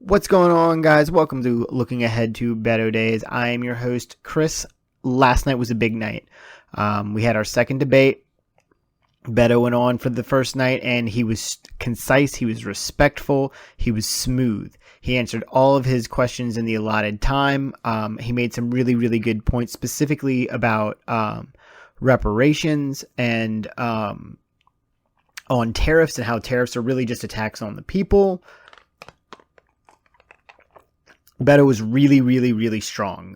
What's going on, guys? Welcome to Looking Ahead to Beto Days. I am your host, Chris. Last night was a big night. We had our second debate. Beto went on for the first night, and he was concise, he was respectful, he was smooth. He answered all of his questions in the allotted time. He made some really, really good points, specifically about reparations and on tariffs and how tariffs are really just a tax on the people. Beto was really, really, really strong.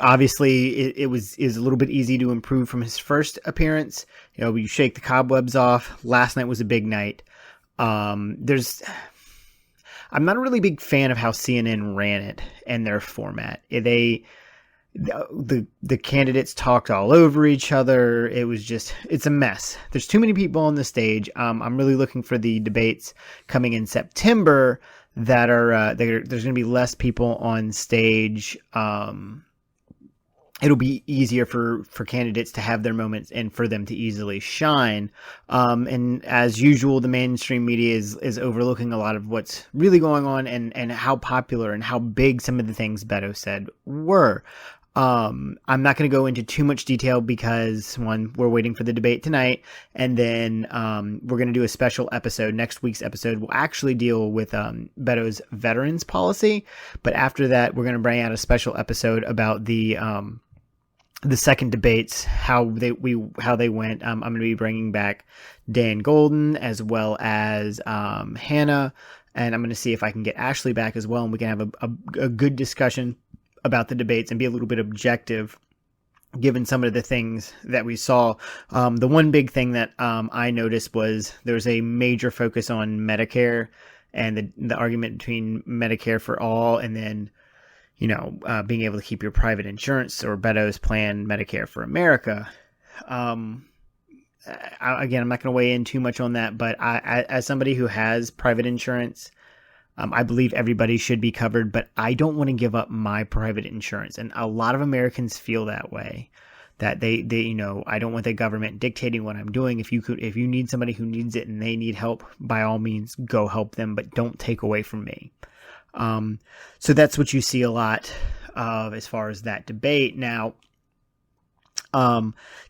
Obviously, it was a little bit easy to improve from his first appearance. You know, you shake the cobwebs off. Last night was a big night. I'm not a really big fan of how CNN ran it and their format. The candidates talked all over each other. It's a mess. There's too many people on the stage. I'm really looking for the debates coming in September that are there's going to be less people on stage. It'll be easier for candidates to have their moments and for them to easily shine. And as usual, the mainstream media is overlooking a lot of what's really going on and how popular and how big some of the things Beto said were. I'm not going to go into too much detail because, one, we're waiting for the debate tonight, and then we're going to do a special episode. Next week's episode will actually deal with Beto's veterans policy, but after that, we're going to bring out a special episode about the second debates, how they went. I'm going to be bringing back Dan Golden as well as Hannah, and I'm going to see if I can get Ashley back as well, and we can have a good discussion about the debates and be a little bit objective given some of the things that we saw. The one big thing that I noticed was there was a major focus on Medicare and the argument between Medicare for all and then, being able to keep your private insurance, or Beto's plan, Medicare for America. Again, I'm not going to weigh in too much on that, but as somebody who has private insurance, I believe everybody should be covered, but I don't want to give up my private insurance. And a lot of Americans feel that way, that they I don't want the government dictating what I'm doing. If you need somebody who needs it and they need help, by all means, go help them, but don't take away from me. So that's what you see a lot of as far as that debate. Now,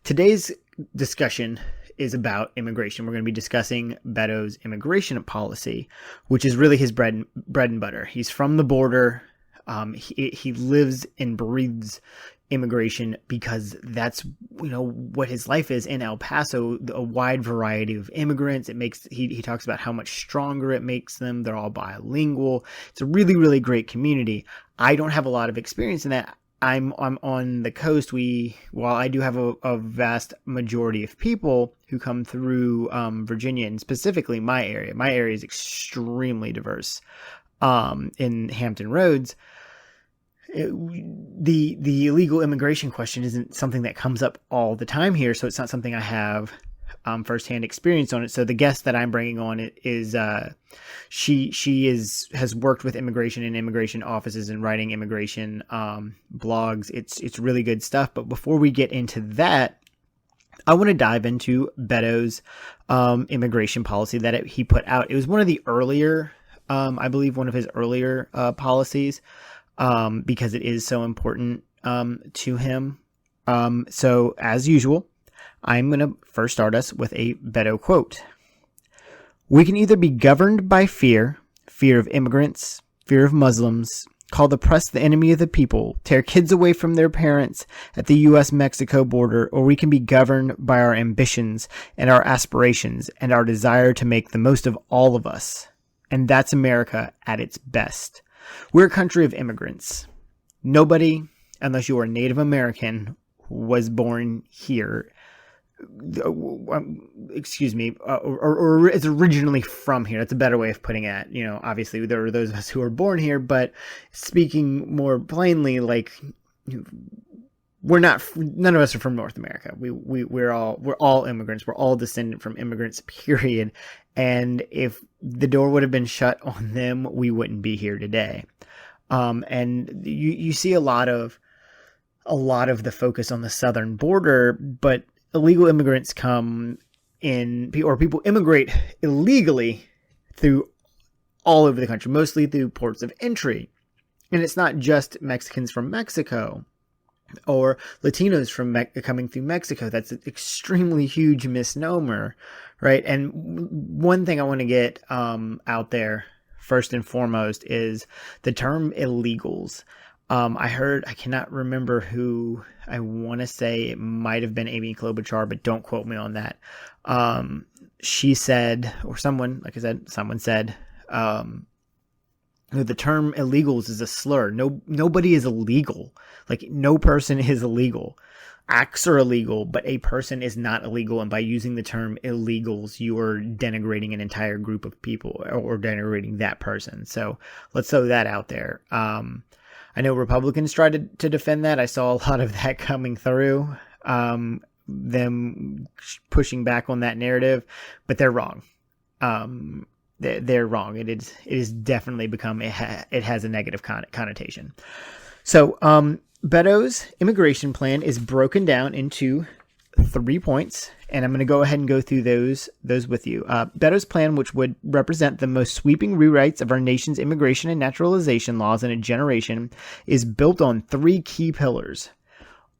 today's discussion is about immigration. We're going to be discussing Beto's immigration policy, which is really his bread and butter. He's from the border. He lives and breathes immigration because that's, what his life is in El Paso, a wide variety of immigrants. He talks about how much stronger it makes them. They're all bilingual. It's a really, really great community. I don't have a lot of experience in that. I'm on the coast. While I do have a vast majority of people who come through Virginia, and specifically my area is extremely diverse. In Hampton Roads, the illegal immigration question isn't something that comes up all the time here, so it's not something I have firsthand experience on it. So the guest that I'm bringing on is she has worked with immigration and immigration offices and writing immigration blogs. It's really good stuff. But before we get into that, I want to dive into Beto's immigration policy that he put out. It was one of the earlier, I believe, one of his earlier policies because it is so important to him. So as usual, I'm going to first start us with a Beto quote. "We can either be governed by fear of immigrants, fear of Muslims, call the press the enemy of the people, tear kids away from their parents at the U.S.-Mexico border, or we can be governed by our ambitions and our aspirations and our desire to make the most of all of us. And that's America at its best. We're a country of immigrants. Nobody, unless you are Native American, was born here excuse me, or is originally from here. That's a better way of putting it. You know, obviously there are those of us who are born here, but speaking more plainly, like, none of us are from North America. We're all immigrants. We're all descendant from immigrants, period. And if the door would have been shut on them, we wouldn't be here today. And you see a lot of the focus on the southern border, but illegal immigrants come in, or people immigrate illegally through all over the country, mostly through ports of entry. And it's not just Mexicans from Mexico or Latinos from coming through Mexico. That's an extremely huge misnomer, right? And one thing I want to get out there first and foremost is the term illegals. I cannot remember who, I want to say it might have been Amy Klobuchar, but don't quote me on that. She said, or someone, like I said, someone said, the term illegals is a slur. Nobody is illegal. Like, no person is illegal. Acts are illegal, but a person is not illegal. And by using the term illegals, you are denigrating an entire group of people, or denigrating that person. So let's throw that out there. I know Republicans tried to defend that. I saw a lot of that coming through, them pushing back on that narrative, but they're wrong. They're wrong. It is definitely become, it has a negative connotation. So, Beto's immigration plan is broken down into 3 points, and I'm going to go ahead and go through those with you. Beto's plan, which would represent the most sweeping rewrites of our nation's immigration and naturalization laws in a generation, is built on 3 key pillars.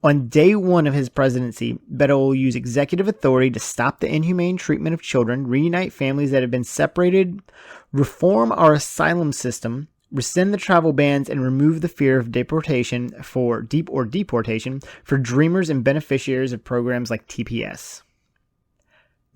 On day 1 of his presidency, Beto will use executive authority to stop the inhumane treatment of children, reunite families that have been separated, reform our asylum system, rescind the travel bans, and remove the fear of deportation for dreamers and beneficiaries of programs like TPS.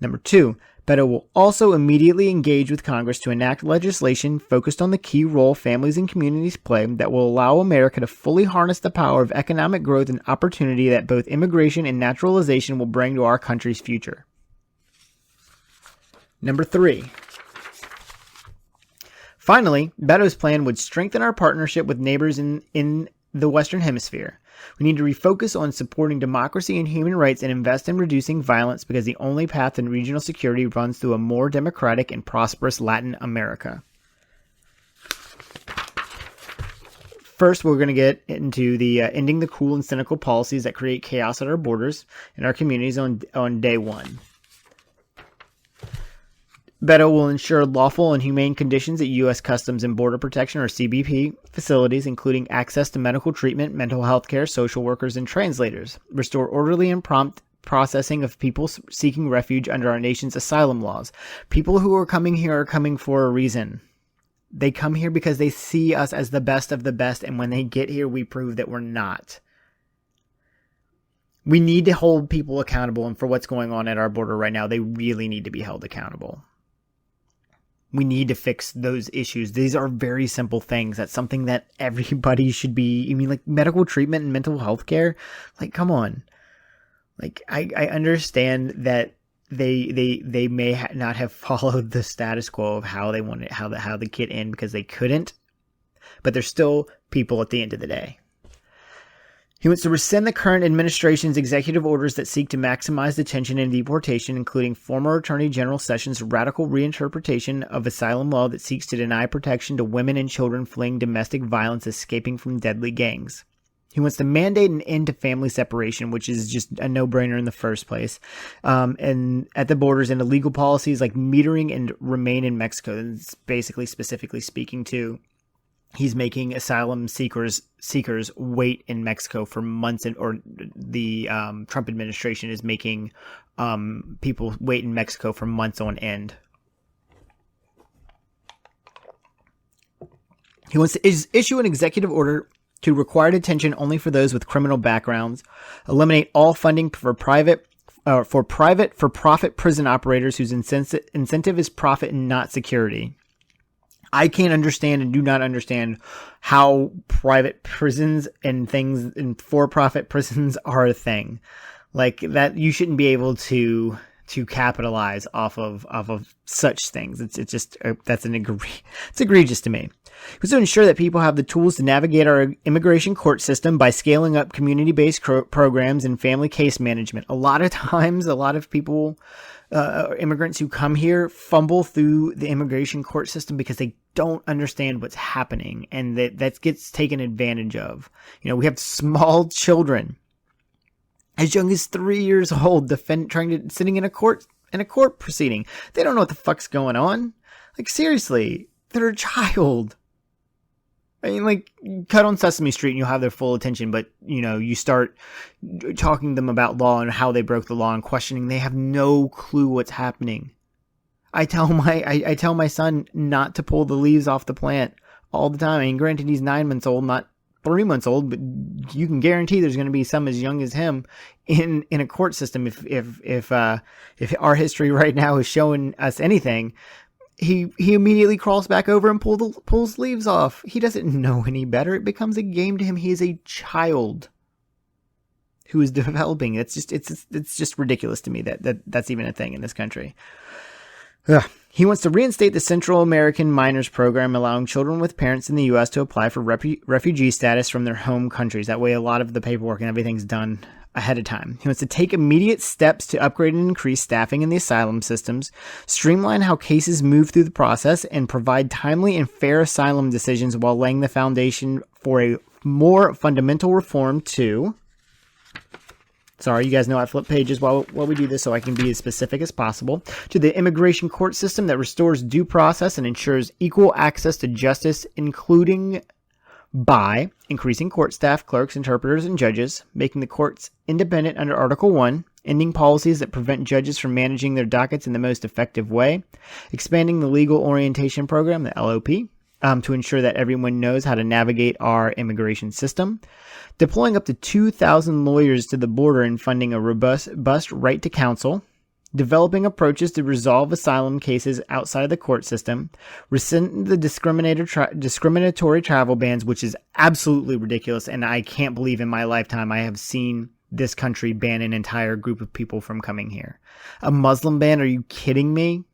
Number 2, Beto will also immediately engage with Congress to enact legislation focused on the key role families and communities play that will allow America to fully harness the power of economic growth and opportunity that both immigration and naturalization will bring to our country's future. Number 3. Finally, Beto's plan would strengthen our partnership with neighbors in the Western Hemisphere. We need to refocus on supporting democracy and human rights and invest in reducing violence, because the only path in regional security runs through a more democratic and prosperous Latin America. First, we're going to get into the ending the cruel and cynical policies that create chaos at our borders and our communities on day 1. Beto will ensure lawful and humane conditions at U.S. Customs and Border Protection, or CBP, facilities, including access to medical treatment, mental health care, social workers, and translators. Restore orderly and prompt processing of people seeking refuge under our nation's asylum laws. People who are coming here are coming for a reason. They come here because they see us as the best of the best, and when they get here, we prove that we're not. We need to hold people accountable, and for what's going on at our border right now, they really need to be held accountable. We need to fix those issues. These are very simple things. That's something that everybody should be. I mean, like medical treatment and mental health care. Like, come on. Like, I understand that they may not have followed the status quo of how they wanted how the kid in, because they couldn't. But they're still people at the end of the day. He wants to rescind the current administration's executive orders that seek to maximize detention and deportation, including former Attorney General Sessions' radical reinterpretation of asylum law that seeks to deny protection to women and children fleeing domestic violence escaping from deadly gangs. He wants to mandate an end to family separation, which is just a no-brainer in the first place, and at the borders, and illegal policies like metering and remain in Mexico. And it's basically specifically speaking to, he's making asylum seekers wait in Mexico for months, or the Trump administration is making people wait in Mexico for months on end. He wants to issue an executive order to require detention only for those with criminal backgrounds, eliminate all funding for for-profit prison operators whose incentive is profit and not security. I can't understand and do not understand how private prisons and things and for-profit prisons are a thing. Like that, you shouldn't be able to capitalize off of such things. It's just it's egregious to me. It was to ensure that people have the tools to navigate our immigration court system by scaling up community-based programs and family case management. A lot of times, a lot of people, immigrants who come here, fumble through the immigration court system because they don't understand what's happening, and that gets taken advantage of. You know, we have small children as young as 3 years old sitting in a court proceeding. They don't know what the fuck's going on. Like, seriously, they're a child. I mean, like, cut on Sesame Street and you'll have their full attention, but, you know, you start talking to them about law and how they broke the law and questioning, they have no clue what's happening. I tell my son not to pull the leaves off the plant all the time. I mean, granted, he's 9 months old, not 3 months old, but you can guarantee there's going to be some as young as him in a court system. If our history right now is showing us anything, he immediately crawls back over and pulls leaves off. He doesn't know any better. It becomes a game to him. He is a child who is developing. It's just ridiculous to me that's even a thing in this country. Ugh. He wants to reinstate the Central American Minors Program, allowing children with parents in the U.S. to apply for refugee status from their home countries. That way, a lot of the paperwork and everything's done ahead of time. He wants to take immediate steps to upgrade and increase staffing in the asylum systems, streamline how cases move through the process, and provide timely and fair asylum decisions while laying the foundation for a more fundamental reform to... Sorry, you guys know I flip pages while we do this so I can be as specific as possible. To the immigration court system that restores due process and ensures equal access to justice, including by increasing court staff, clerks, interpreters, and judges, making the courts independent under Article 1, ending policies that prevent judges from managing their dockets in the most effective way, expanding the legal orientation program, the LOP, to ensure that everyone knows how to navigate our immigration system, deploying up to 2,000 lawyers to the border and funding a robust right to counsel, developing approaches to resolve asylum cases outside of the court system, rescind the discriminatory travel bans, which is absolutely ridiculous, and I can't believe in my lifetime I have seen this country ban an entire group of people from coming here. A Muslim ban? Are you kidding me?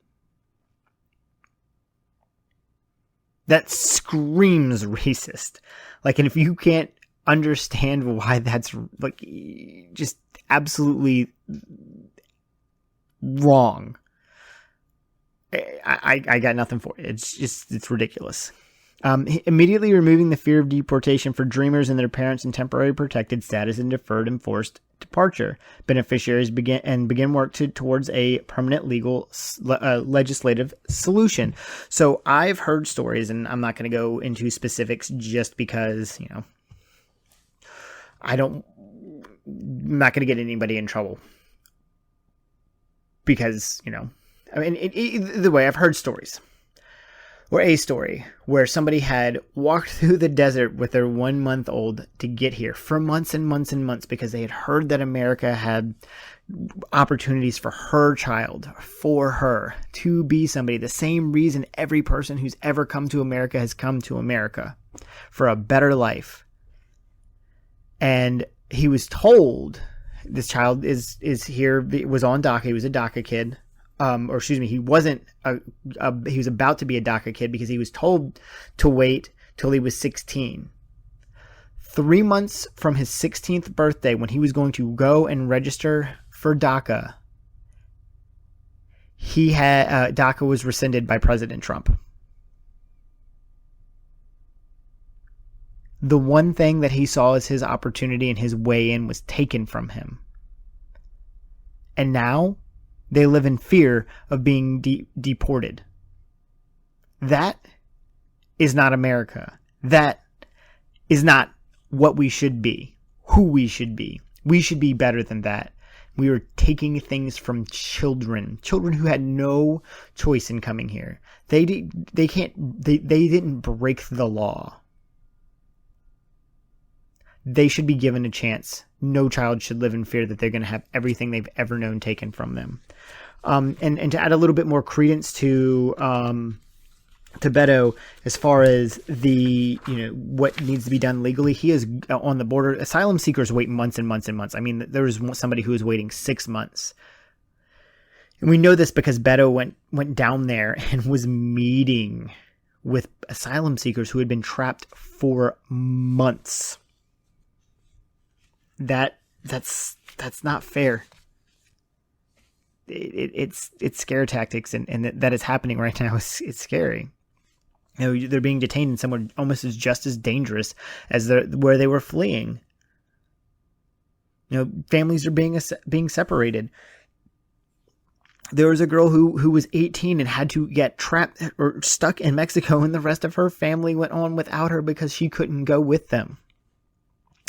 That screams racist. Like, and if you can't understand why that's like just absolutely wrong, I got nothing for it. It's ridiculous. Immediately removing the fear of deportation for dreamers and their parents in temporary protected status and deferred and forced departure beneficiaries begin work towards a permanent legal legislative solution. So I've heard stories, and I'm not going to go into specifics just because, you know, I'm not going to get anybody in trouble because, you know, I mean, either way, I've heard stories. Or a story where somebody had walked through the desert with their 1 month old to get here for months and months and months because they had heard that America had opportunities for her child, for her to be somebody. The same reason every person who's ever come to America has come to America, for a better life. And he was told this child is here, was on DACA. He was a DACA kid. Or excuse me, he wasn't. He was about to be a DACA kid because he was told to wait till he was 16. 3 months from his 16th birthday, when he was going to go and register for DACA, DACA was rescinded by President Trump. The one thing that he saw as his opportunity and his way in was taken from him, and now they live in fear of being deported. That is not America. That is not what we should be, who we should be. We should be better than that. We are taking things from children who had no choice in coming here. They didn't break the law. They should be given a chance. No child should live in fear that they're going to have everything they've ever known taken from them. And to add a little bit more credence to to Beto as far as the, what needs to be done legally. He is on the border. Asylum seekers wait months and months and months. I mean, there was somebody who was waiting 6 months. And we know this because Beto went down there and was meeting with asylum seekers who had been trapped for months. That's not fair. It's scare tactics, and that is happening right now. It's scary. They're being detained in somewhere almost just as dangerous as where they were fleeing. Families are being separated. There was a girl who was 18 and had to get trapped or stuck in Mexico, and the rest of her family went on without her because she couldn't go with them.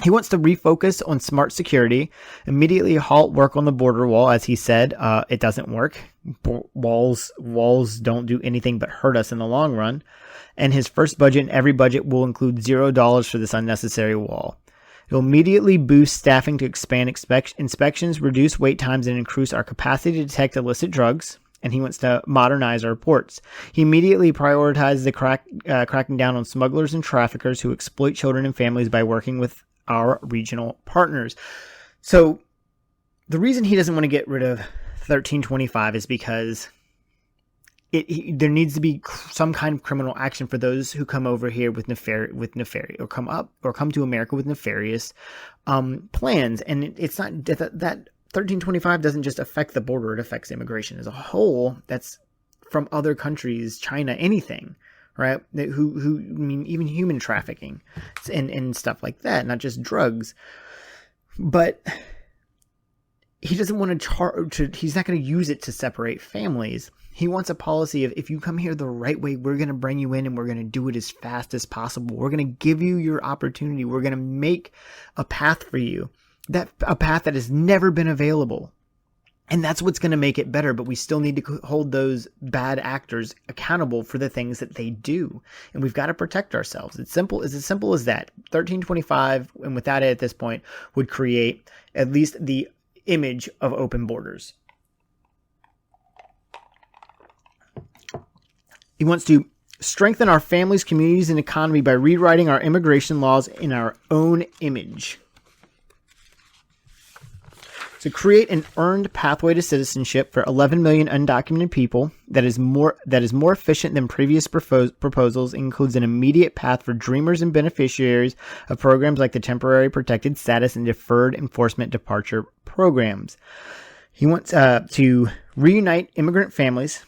He wants to refocus on smart security, immediately halt work on the border wall. As he said, it doesn't work. Walls don't do anything but hurt us in the long run. And his first budget, and every budget, will include $0 for this unnecessary wall. It'll immediately boost staffing to expand inspections, reduce wait times, and increase our capacity to detect illicit drugs. And he wants to modernize our ports. He immediately prioritizes the cracking down on smugglers and traffickers who exploit children and families by working with our regional partners. So the reason he doesn't want to get rid of 1325 is because there needs to be some kind of criminal action for those who come over here with nefarious, or come to America with nefarious plans. And it's not that 1325 doesn't just affect the border; it affects immigration as a whole. That's from other countries, China, anything, right? Who I mean, even human trafficking and stuff like that, not just drugs. But he doesn't want to he's not going to use it to separate families. He wants a policy of, if you come here the right way, we're going to bring you in and we're going to do it as fast as possible. We're going to give you your opportunity. We're going to make a path for you, a path that has never been available. And that's what's going to make it better. But we still need to hold those bad actors accountable for the things that they do. And we've got to protect ourselves. It's as simple as that. 1325, and without it at this point, would create at least the image of open borders. He wants to strengthen our families, communities, and economy by rewriting our immigration laws in our own image. To create an earned pathway to citizenship for 11 million undocumented people that is more efficient than previous proposals, includes an immediate path for dreamers and beneficiaries of programs like the Temporary Protected Status and Deferred Enforcement Departure programs. He wants to reunite immigrant families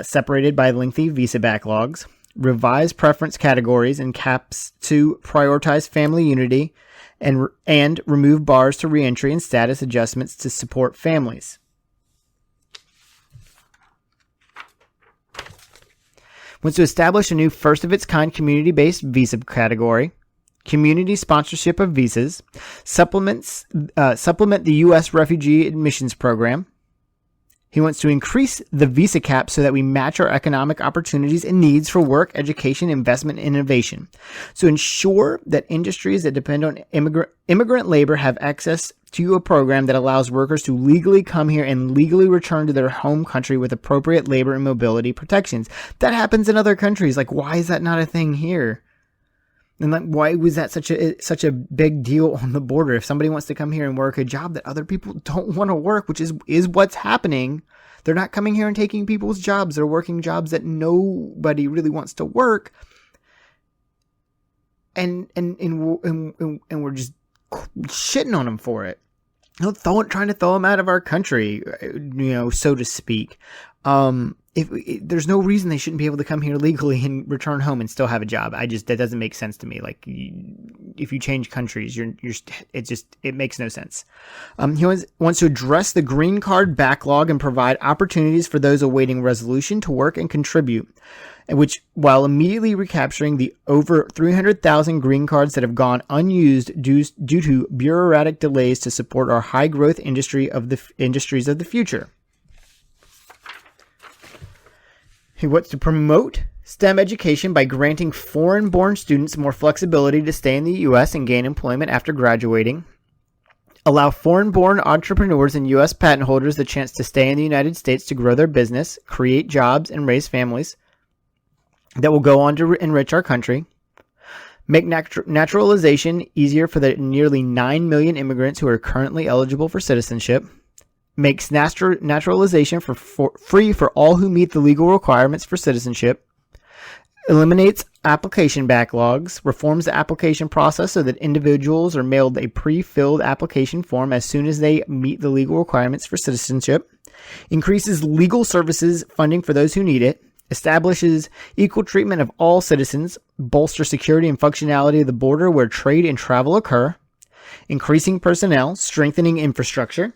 separated by lengthy visa backlogs, revise preference categories and caps to prioritize family unity, and remove bars to reentry and status adjustments to support families. Wants to establish a new first-of-its-kind community-based visa category, community sponsorship of visas, supplement the U.S. refugee admissions program. He wants to increase the visa cap so that we match our economic opportunities and needs for work, education, investment, and innovation. So ensure that industries that depend on immigrant labor have access to a program that allows workers to legally come here and legally return to their home country with appropriate labor and mobility protections. That happens in other countries. Like, why is that not a thing here? And like, why was that such a big deal on the border? If somebody wants to come here and work a job that other people don't want to work, which is what's happening, they're not coming here and taking people's jobs. They're working jobs that nobody really wants to work, and we're just shitting on them for it. Trying to throw them out of our country, so to speak. There's no reason they shouldn't be able to come here legally and return home and still have a job. That doesn't make sense to me. Like, if you change countries, it makes no sense. He wants to address the green card backlog and provide opportunities for those awaiting resolution to work and contribute, while immediately recapturing the over 300,000 green cards that have gone unused due to bureaucratic delays to support our high growth industries of the future. He wants to promote STEM education by granting foreign-born students more flexibility to stay in the U.S. and gain employment after graduating. Allow foreign-born entrepreneurs and U.S. patent holders the chance to stay in the United States to grow their business, create jobs, and raise families. that will go on to enrich our country, make naturalization easier for the nearly 9 million immigrants who are currently eligible for citizenship, makes naturalization free for all who meet the legal requirements for citizenship, eliminates application backlogs, reforms the application process so that individuals are mailed a pre-filled application form as soon as they meet the legal requirements for citizenship, increases legal services funding for those who need it, establishes equal treatment of all citizens, bolster security and functionality of the border where trade and travel occur, increasing personnel, strengthening infrastructure,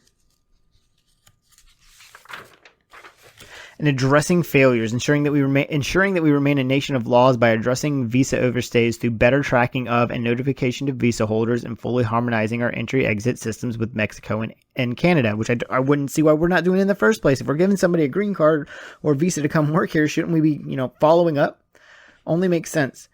and addressing failures, ensuring that we remain a nation of laws by addressing visa overstays through better tracking of and notification to visa holders and fully harmonizing our entry-exit systems with Mexico and Canada, which I wouldn't see why we're not doing in the first place. If we're giving somebody a green card or visa to come work here, shouldn't we be, following up? Only makes sense.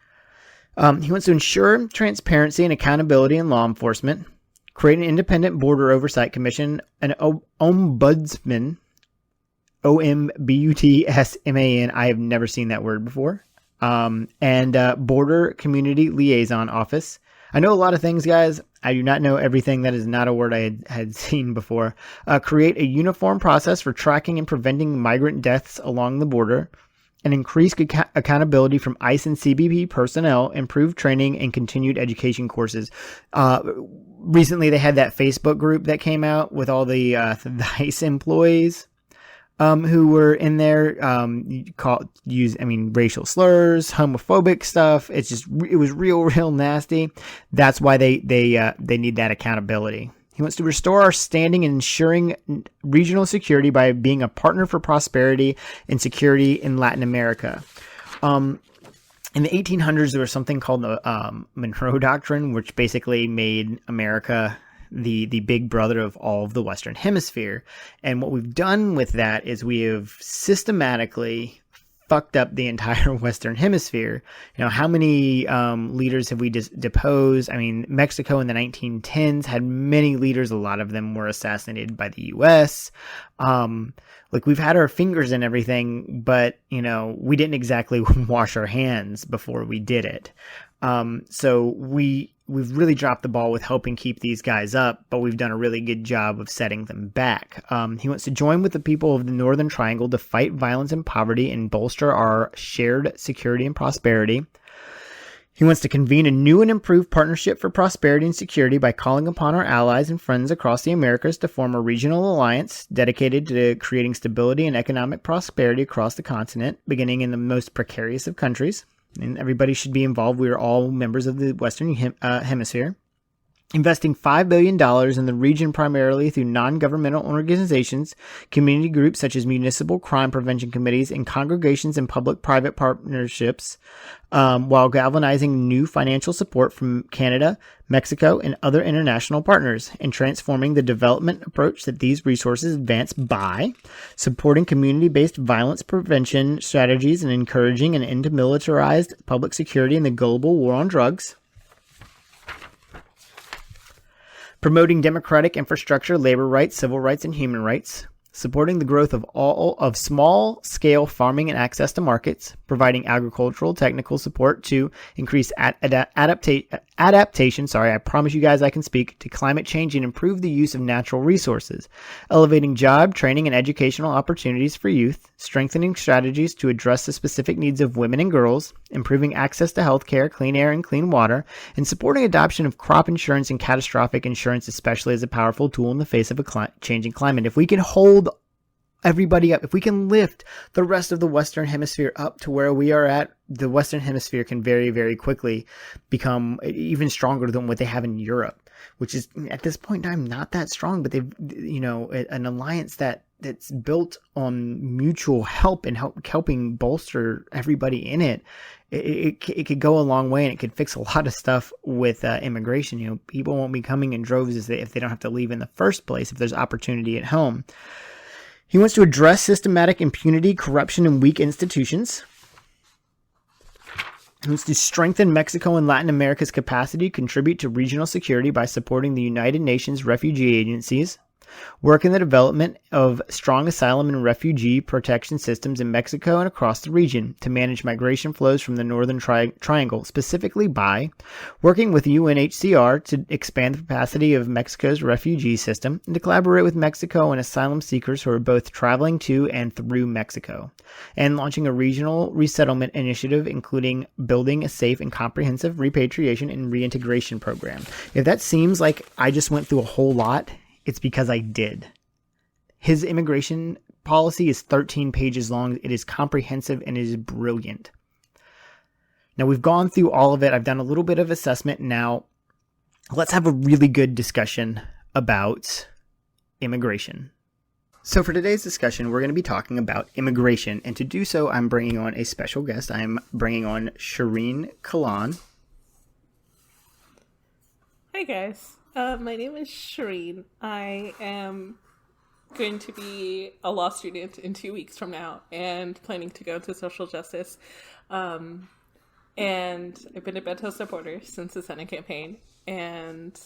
He wants to ensure transparency and accountability in law enforcement, create an independent border oversight commission, an ombudsman, OMBUTSMAN. I have never seen that word before. And Border Community Liaison Office. I know a lot of things, guys. I do not know everything. That is not a word I had seen before. Create a uniform process for tracking and preventing migrant deaths along the border. And increase accountability from ICE and CBP personnel, improved training, and continued education courses. Recently, they had that Facebook group that came out with all the ICE employees who were in there, racial slurs, homophobic stuff. It was real nasty. That's why they need that accountability. He wants to restore our standing in ensuring regional security by being a partner for prosperity and security in Latin America. In the 1800s, there was something called the Monroe Doctrine, which basically made America the big brother of all of the Western Hemisphere. And what we've done with that is we have systematically fucked up the entire Western Hemisphere. How many leaders have we deposed? I mean, Mexico in the 1910s had many leaders. A lot of them were assassinated by the U.S. We've had our fingers in everything, but, we didn't exactly wash our hands before we did it. So we've really dropped the ball with helping keep these guys up, but we've done a really good job of setting them back. He wants to join with the people of the Northern Triangle to fight violence and poverty and bolster our shared security and prosperity. He wants to convene a new and improved partnership for prosperity and security by calling upon our allies and friends across the Americas to form a regional alliance dedicated to creating stability and economic prosperity across the continent, beginning in the most precarious of countries. And everybody should be involved. We are all members of the Western Hemisphere. Investing $5 billion in the region primarily through non-governmental organizations, community groups such as municipal crime prevention committees, and congregations and public-private partnerships, while galvanizing new financial support from Canada, Mexico, and other international partners, and transforming the development approach that these resources advance by supporting community-based violence prevention strategies and encouraging an end to militarized public security in the global war on drugs. Promoting democratic infrastructure, labor rights, civil rights, and human rights. Supporting the growth of small-scale farming and access to markets. Providing agricultural technical support to increase adaptation. I promise you guys I can speak. To climate change and improve the use of natural resources. Elevating job, training, and educational opportunities for youth. Strengthening strategies to address the specific needs of women and girls. Improving access to healthcare, clean air, and clean water. And supporting adoption of crop insurance and catastrophic insurance, especially as a powerful tool in the face of a changing climate. If we can hold everybody up, if we can lift the rest of the Western Hemisphere up to where we are at, the Western Hemisphere can very, very quickly become even stronger than what they have in Europe, which is at this point in time not that strong, but they've, an alliance that's built on mutual help and helping bolster everybody in it. It could go a long way, and it could fix a lot of stuff with immigration. People won't be coming in droves if they don't have to leave in the first place, if there's opportunity at home. He wants to address systematic impunity, corruption, and weak institutions. He wants to strengthen Mexico and Latin America's capacity to contribute to regional security by supporting the United Nations refugee agencies. Work in the development of strong asylum and refugee protection systems in Mexico and across the region to manage migration flows from the Northern Triangle, specifically by working with UNHCR to expand the capacity of Mexico's refugee system and to collaborate with Mexico and asylum seekers who are both traveling to and through Mexico, and launching a regional resettlement initiative, including building a safe and comprehensive repatriation and reintegration program. If that seems like I just went through a whole lot, it's because I did. His immigration policy is 13 pages long. It is comprehensive and it is brilliant. Now, we've gone through all of it. I've done a little bit of assessment. Now, let's have a really good discussion about immigration. So for today's discussion, we're going to be talking about immigration. And to do so, I'm bringing on a special guest. I'm bringing on Shireen Kalan. Hi, guys. My name is Shireen. I am going to be a law student in 2 weeks from now and planning to go into social justice. And I've been a Beto supporter since the Senate campaign. And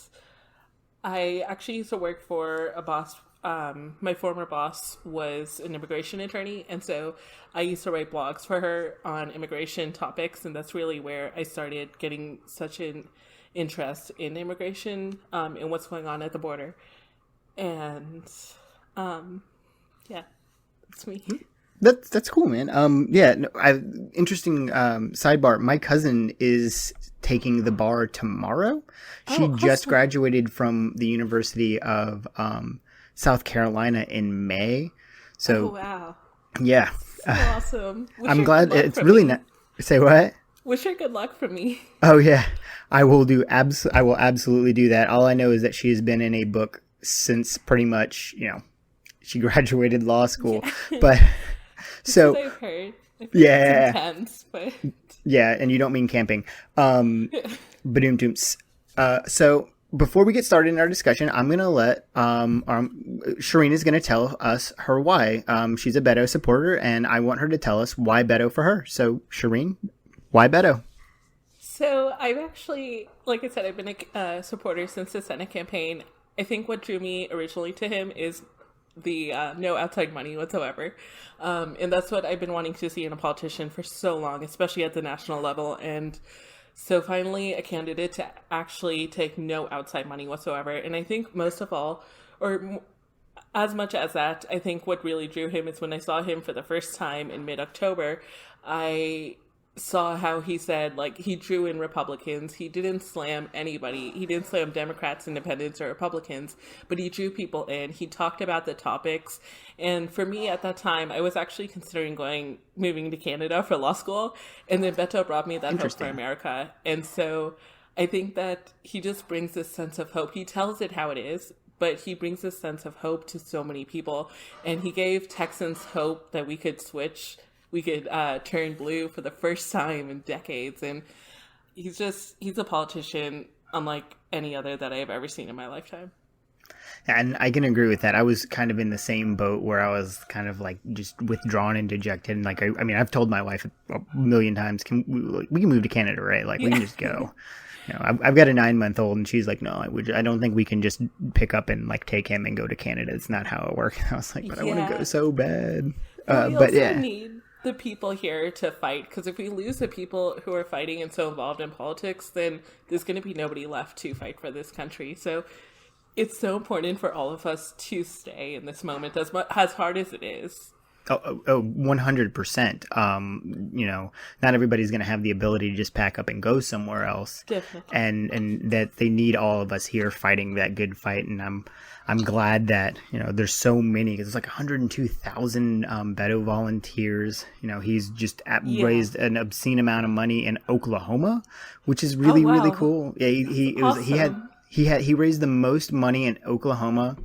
I actually used to work for a boss. My former boss was an immigration attorney. And so I used to write blogs for her on immigration topics. And that's really where I started getting such an interest in immigration and what's going on at the border. And yeah, that's me. That's cool, man. Interesting sidebar. My cousin is taking the bar tomorrow. She just graduated from the University of South Carolina in May. So wow. Yeah. So awesome. I'm glad it's really not. Say what? Wish her good luck for me. Oh yeah, I will do. I will absolutely do that. All I know is that she has been in a book since pretty much, she graduated law school. Yeah. But so I've heard. Yeah, it's intense, but yeah, and you don't mean camping. So before we get started in our discussion, I'm gonna let Shireen is gonna tell us her why. She's a Beto supporter, and I want her to tell us why Beto for her. So Shireen, why Beto? So I've actually, like I said, I've been a supporter since the Senate campaign. I think what drew me originally to him is the no outside money whatsoever. And that's what I've been wanting to see in a politician for so long, especially at the national level. And so finally a candidate to actually take no outside money whatsoever. And I think most of all, or as much as that, I think what really drew him is when I saw him for the first time in mid-October, I saw how he said, like, he drew in Republicans. He didn't slam anybody. He didn't slam Democrats, Independents, or Republicans, but he drew people in. He talked about the topics. And for me at that time, I was actually considering moving to Canada for law school. And then Beto brought me that Hope for America. And so I think that he just brings this sense of hope. He tells it how it is, but he brings this sense of hope to so many people. And he gave Texans hope that we could switch. We could turn blue for the first time in decades. And he's a politician unlike any other that I have ever seen in my lifetime. And I can agree with that. I was kind of in the same boat where I was kind of like just withdrawn and dejected. And like, I mean, I've told my wife a million times, we can move to Canada, right? Like, we can just go. I've got a 9-month-old, and she's like, no, I don't think we can just pick up and like take him and go to Canada. It's not how it works. I was like, but I want to go so bad. But yeah. Need the people here to fight, because if we lose the people who are fighting and so involved in politics, then there's going to be nobody left to fight for this country. So it's so important for all of us to stay in this moment, as hard as it is. 100%. Not everybody's going to have the ability to just pack up and go somewhere else. Definitely. And that they need all of us here fighting that good fight. And I'm glad that, there's so many, because it's like 102,000 Beto volunteers. He's just raised an obscene amount of money in Oklahoma, which is really, really cool. Yeah, he raised the most money in Oklahoma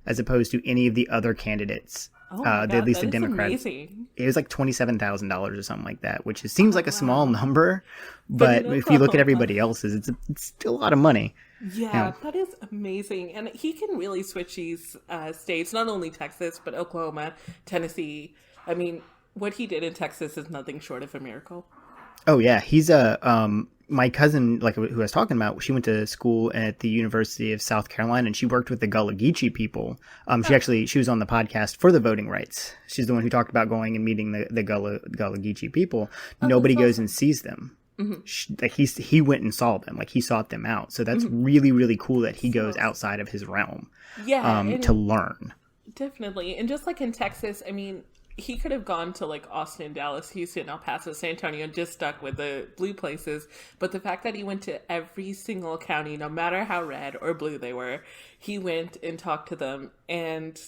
as opposed to any of the other candidates. At least the Democrats. Amazing. It was like $27,000 or something like that, which seems like a small number, but if you look at everybody else's, it's still a lot of money. Yeah, that is amazing. And he can really switch these states, not only Texas, but Oklahoma, Tennessee. I mean, what he did in Texas is nothing short of a miracle. Oh yeah, he's my cousin, like who I was talking about. She went to school at the University of South Carolina, and she worked with the Gullah Geechee people. Oh, She was on the podcast for the voting rights. She's the one who talked about going and meeting the Gullah Geechee people. oh, that's Nobody goes and awesome. sees them. Hmm. Like he went and saw them, like he sought them out. So that's Hmm. really really cool that he So goes outside of his realm yeah, to and learn. definitely, and just like in Texas, I mean, he could have gone to like Austin, Dallas, Houston, El Paso, San Antonio, and just stuck with the blue places. But the fact that he went to every single county, no matter how red or blue they were, he went and talked to them. And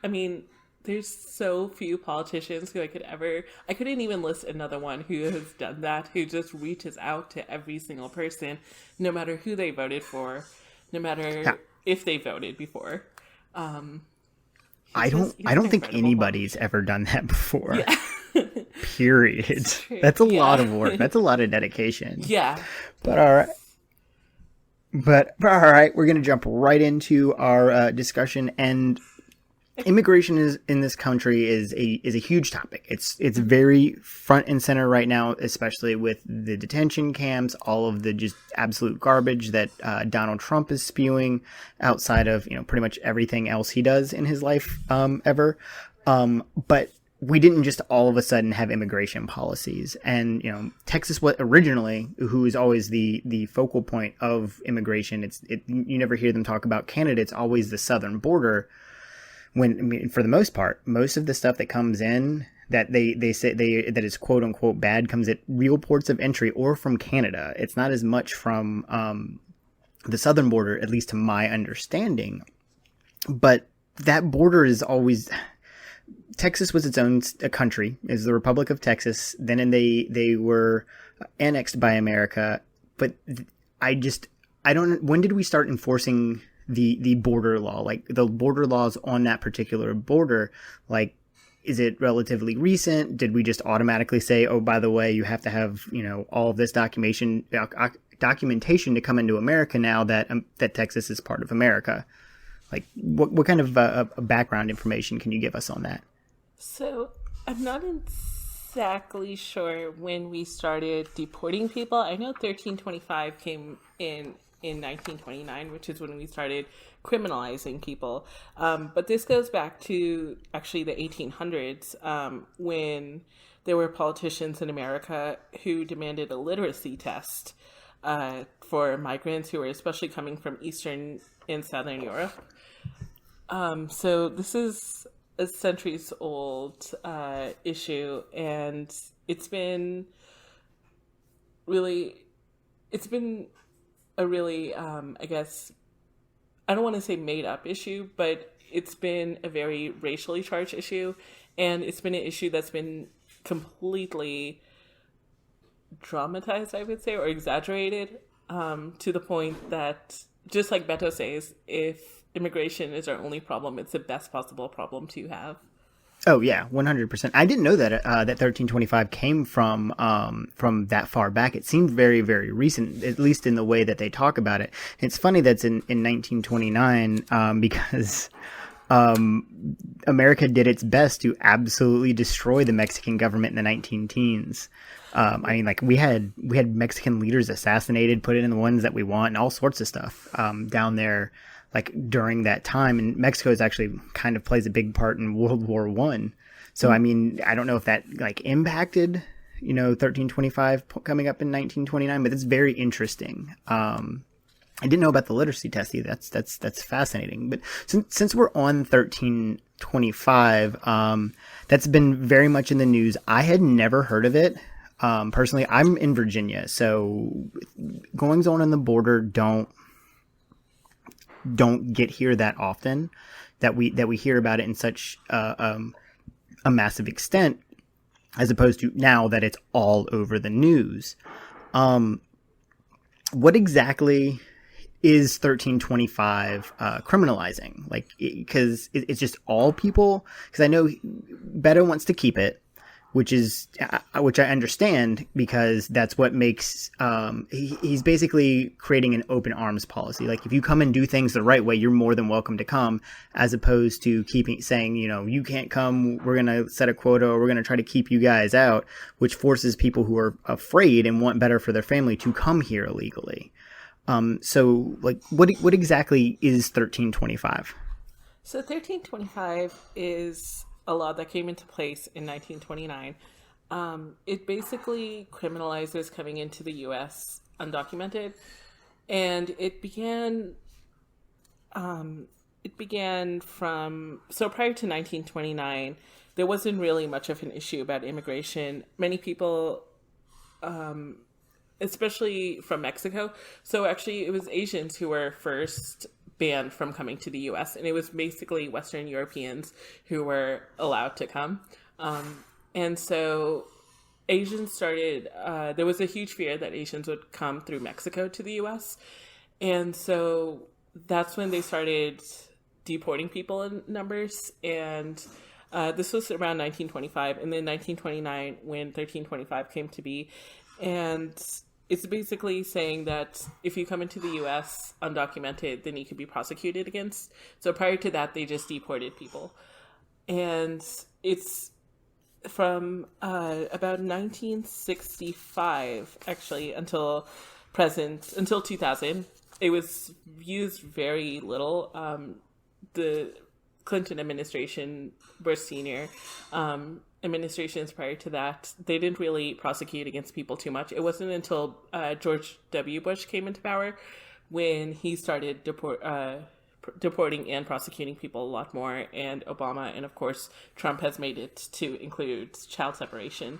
I mean, there's so few politicians who I couldn't even list another one who has done that, who just reaches out to every single person, no matter who they voted for, no Yeah. matter if they voted before. Um, I he's an don't think incredible anybody's politician. ever done that before. Yeah. Period. It's true. That's a lot Yeah. of work. That's a lot of dedication. Yeah. But all right. But all right, we're going to jump right into our discussion. And immigration is in this country is a huge topic. It's very front and center right now, especially with the detention camps, all of the just absolute garbage that Donald Trump is spewing outside of pretty much everything else he does in his life ever. But we didn't just all of a sudden have immigration policies. And Texas was originally, who is always the focal point of immigration. You never hear them talk about Canada. It's always the southern border. When, I mean, for the most part, most of the stuff that comes in that they say that is quote unquote bad comes at real ports of entry or from Canada. It's not as much from the southern border, at least to my understanding. But that border is always. Texas was its own a country, is the Republic of Texas. Then they were annexed by America. But I don't. When did we start enforcing the border law, like the border laws on that particular border? Like, is it relatively recent? Did we just automatically say, oh, by the way, you have to have all of this documentation to come into America now that Texas is part of America? Like, what kind of background information can you give us on that? So I'm not exactly sure when we started deporting people. I know 1325 came in 1929, which is when we started criminalizing people. But this goes back to actually the 1800s, when there were politicians in America who demanded a literacy test for migrants who were especially coming from Eastern and Southern Europe. So this is a centuries old issue, and it's been a really, I guess, I don't want to say made up issue, but it's been a very racially charged issue, and it's been an issue that's been completely dramatized, I would say, or exaggerated, to the point that, just like Beto says, if immigration is our only problem, it's the best possible problem to have. Oh yeah, 100%. I didn't know that that 1325 came from that far back. It seemed very, very recent, at least in the way that they talk about it. It's funny that's in 1929 because America did its best to absolutely destroy the Mexican government in the 19 teens. I mean, like we had Mexican leaders assassinated, put in the ones that we want, and all sorts of stuff down there. Like during that time, and Mexico is actually kind of plays a big part in World War I. So I mean, I don't know if that like impacted 1325 coming up in 1929, but it's very interesting. I didn't know about the literacy test either. That's fascinating. But since we're on 1325, that's been very much in the news. I had never heard of it. Personally, I'm in Virginia, so goings on the border don't get here that often, that we hear about it in such a massive extent, as opposed to now that it's all over the news. What exactly is 1325 criminalizing? Like, because it's just all people? Because I know Beto wants to keep it. which I understand, because that's what makes he's basically creating an open arms policy. Like, if you come and do things the right way, you're more than welcome to come, as opposed to saying, you can't come, we're going to set a quota, or we're going to try to keep you guys out, which forces people who are afraid and want better for their family to come here illegally. So, like, what exactly is 1325? So 1325 is a law that came into place in 1929. It basically criminalizes coming into the U.S. undocumented, and it began from, so prior to 1929, there wasn't really much of an issue about immigration. Many people, especially from Mexico. So actually, it was Asians who were first banned from coming to the U.S., and it was basically Western Europeans who were allowed to come. And so Asians started, there was a huge fear that Asians would come through Mexico to the U.S. And so that's when they started deporting people in numbers. And this was around 1925. And then 1929, when 1325 came to be. And it's basically saying that if you come into the U.S. undocumented, then you could be prosecuted against. So prior to that, they just deported people. And it's from about 1965, actually, until 2000. It was used very little. The Clinton administration were senior. Administrations prior to that, they didn't really prosecute against people too much. It wasn't until George W. Bush came into power when he started deporting and prosecuting people a lot more, and Obama, and of course Trump has made it to include child separation.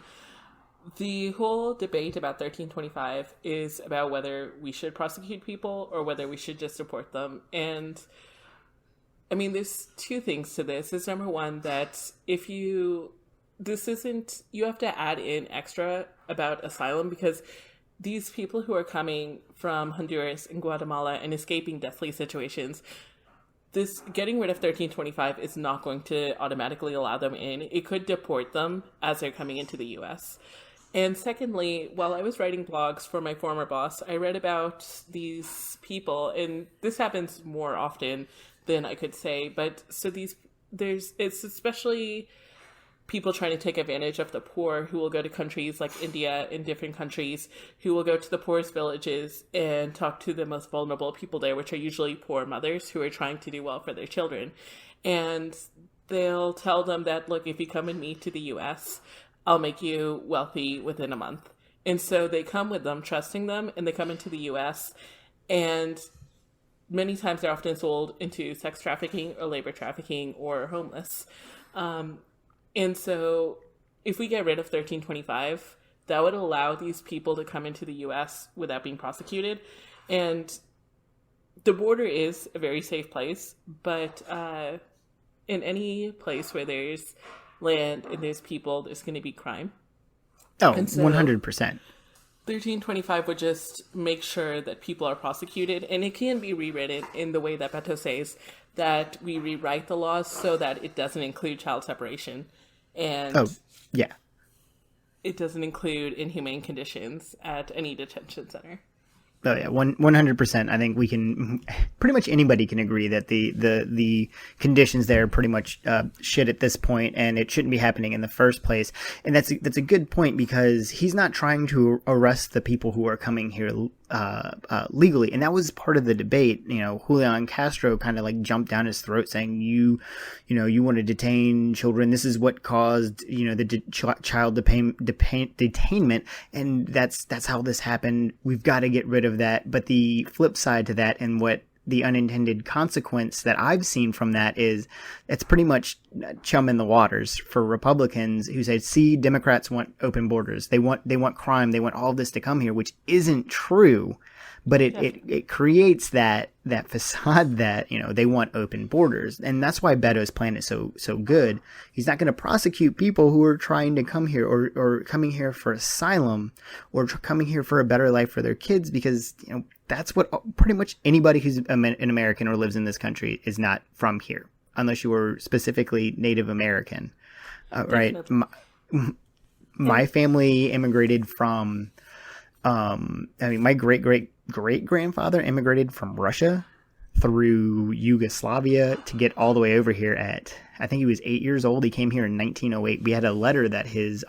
The whole debate about 1325 is about whether we should prosecute people or whether we should just deport them. And I mean, there's two things to this. Is number one, that you have to add in extra about asylum, because these people who are coming from Honduras and Guatemala and escaping deathly situations, this getting rid of 1325 is not going to automatically allow them in. It could deport them as they're coming into the U.S. And secondly, while I was writing blogs for my former boss, I read about these people, and this happens more often than I could say, but so it's especially people trying to take advantage of the poor, who will go to countries like India and different countries, who will go to the poorest villages and talk to the most vulnerable people there, which are usually poor mothers who are trying to do well for their children. And they'll tell them that, look, if you come with me to the U.S., I'll make you wealthy within a month. And so they come with them, trusting them, and they come into the U.S., and many times they're often sold into sex trafficking or labor trafficking or homeless. And so if we get rid of 1325, that would allow these people to come into the U.S. without being prosecuted. And the border is a very safe place, but in any place where there's land and there's people, there's going to be crime. Oh, and so 100%. 1325 would just make sure that people are prosecuted, and it can be rewritten in the way that Beto says, that we rewrite the laws so that it doesn't include child separation. And it doesn't include inhumane conditions at any detention center. Oh yeah, 100%. I think we can, pretty much anybody can agree that the conditions there are pretty much shit at this point, and it shouldn't be happening in the first place. And that's a good point, because he's not trying to arrest the people who are coming here legally, and that was part of the debate. Julian Castro kind of like jumped down his throat saying, you want to detain children. This is what caused child detainment, and that's how this happened. We've got to get rid of that. But the flip side to that, and what the unintended consequence that I've seen from that is, it's pretty much chum in the waters for Republicans who say, see, Democrats want open borders. They want crime. They want all of this to come here, which isn't true. But it creates that facade that, they want open borders. And that's why Beto's plan is so good. He's not going to prosecute people who are trying to come here or coming here for asylum or coming here for a better life for their kids, because, that's what pretty much anybody who's an American or lives in this country is not from here, unless you were specifically Native American, right? my family immigrated from, my great grandfather immigrated from Russia through Yugoslavia to get all the way over here at, I think he was 8 years old. He came here in 1908. We had a letter that his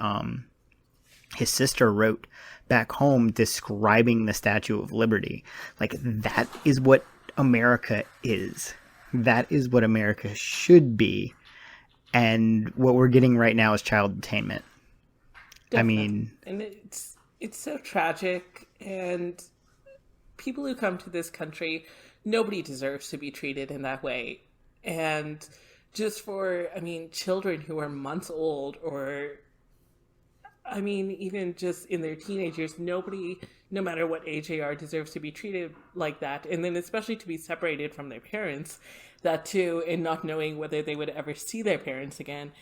sister wrote back home describing the Statue of Liberty. Like, that is what America is. That is what America should be. And what we're getting right now is child detainment. Definitely. I mean, and it's so tragic, and people who come to this country, nobody deserves to be treated in that way. And just for, children who are months old, or even just in their teenage years, nobody, no matter what age they are, deserves to be treated like that. And then especially to be separated from their parents, that too, and not knowing whether they would ever see their parents again.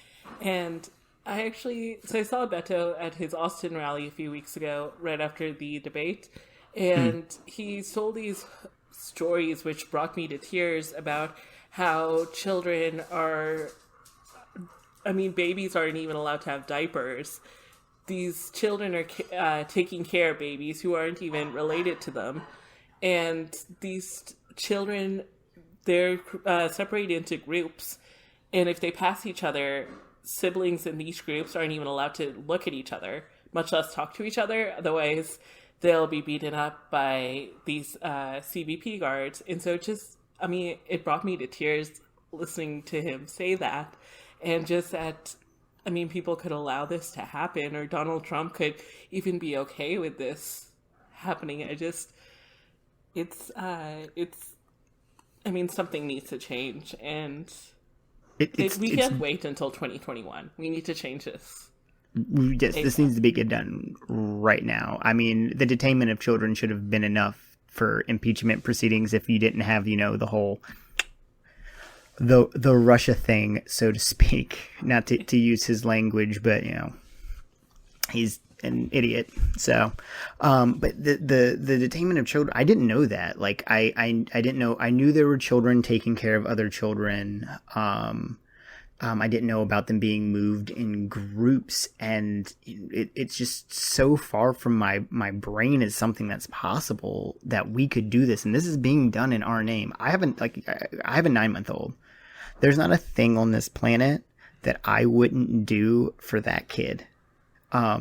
And I saw Beto at his Austin rally a few weeks ago, right after the debate, and he told these stories which brought me to tears about how children are, babies aren't even allowed to have diapers. These children are taking care of babies who aren't even related to them. And these children, they're separated into groups. And if they pass each other, siblings in these groups aren't even allowed to look at each other, much less talk to each other. Otherwise, they'll be beaten up by these CBP guards. And so it brought me to tears listening to him say that. And just that, people could allow this to happen, or Donald Trump could even be okay with this happening. Something needs to change, and we can't wait until 2021. We need to change this. This needs to be done right now. The detainment of children should have been enough for impeachment proceedings if you didn't have, the whole the Russia thing, so to speak. Not to use his language, but he's an idiot. So, but the detainment of children, I didn't know that. Like, I didn't know. I knew there were children taking care of other children. I didn't know about them being moved in groups, and it's just so far from my brain as something that's possible that we could do this, and this is being done in our name. I have a 9-month-old. There's not a thing on this planet that I wouldn't do for that kid. They're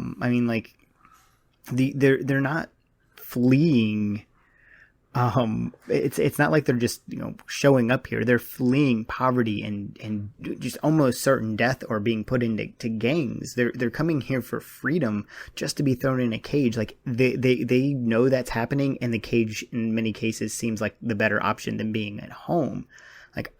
not fleeing. It's not like they're just, showing up here. They're fleeing poverty and just almost certain death, or being put into gangs. They're coming here for freedom, just to be thrown in a cage. Like, they know that's happening, and the cage in many cases seems like the better option than being at home. Like,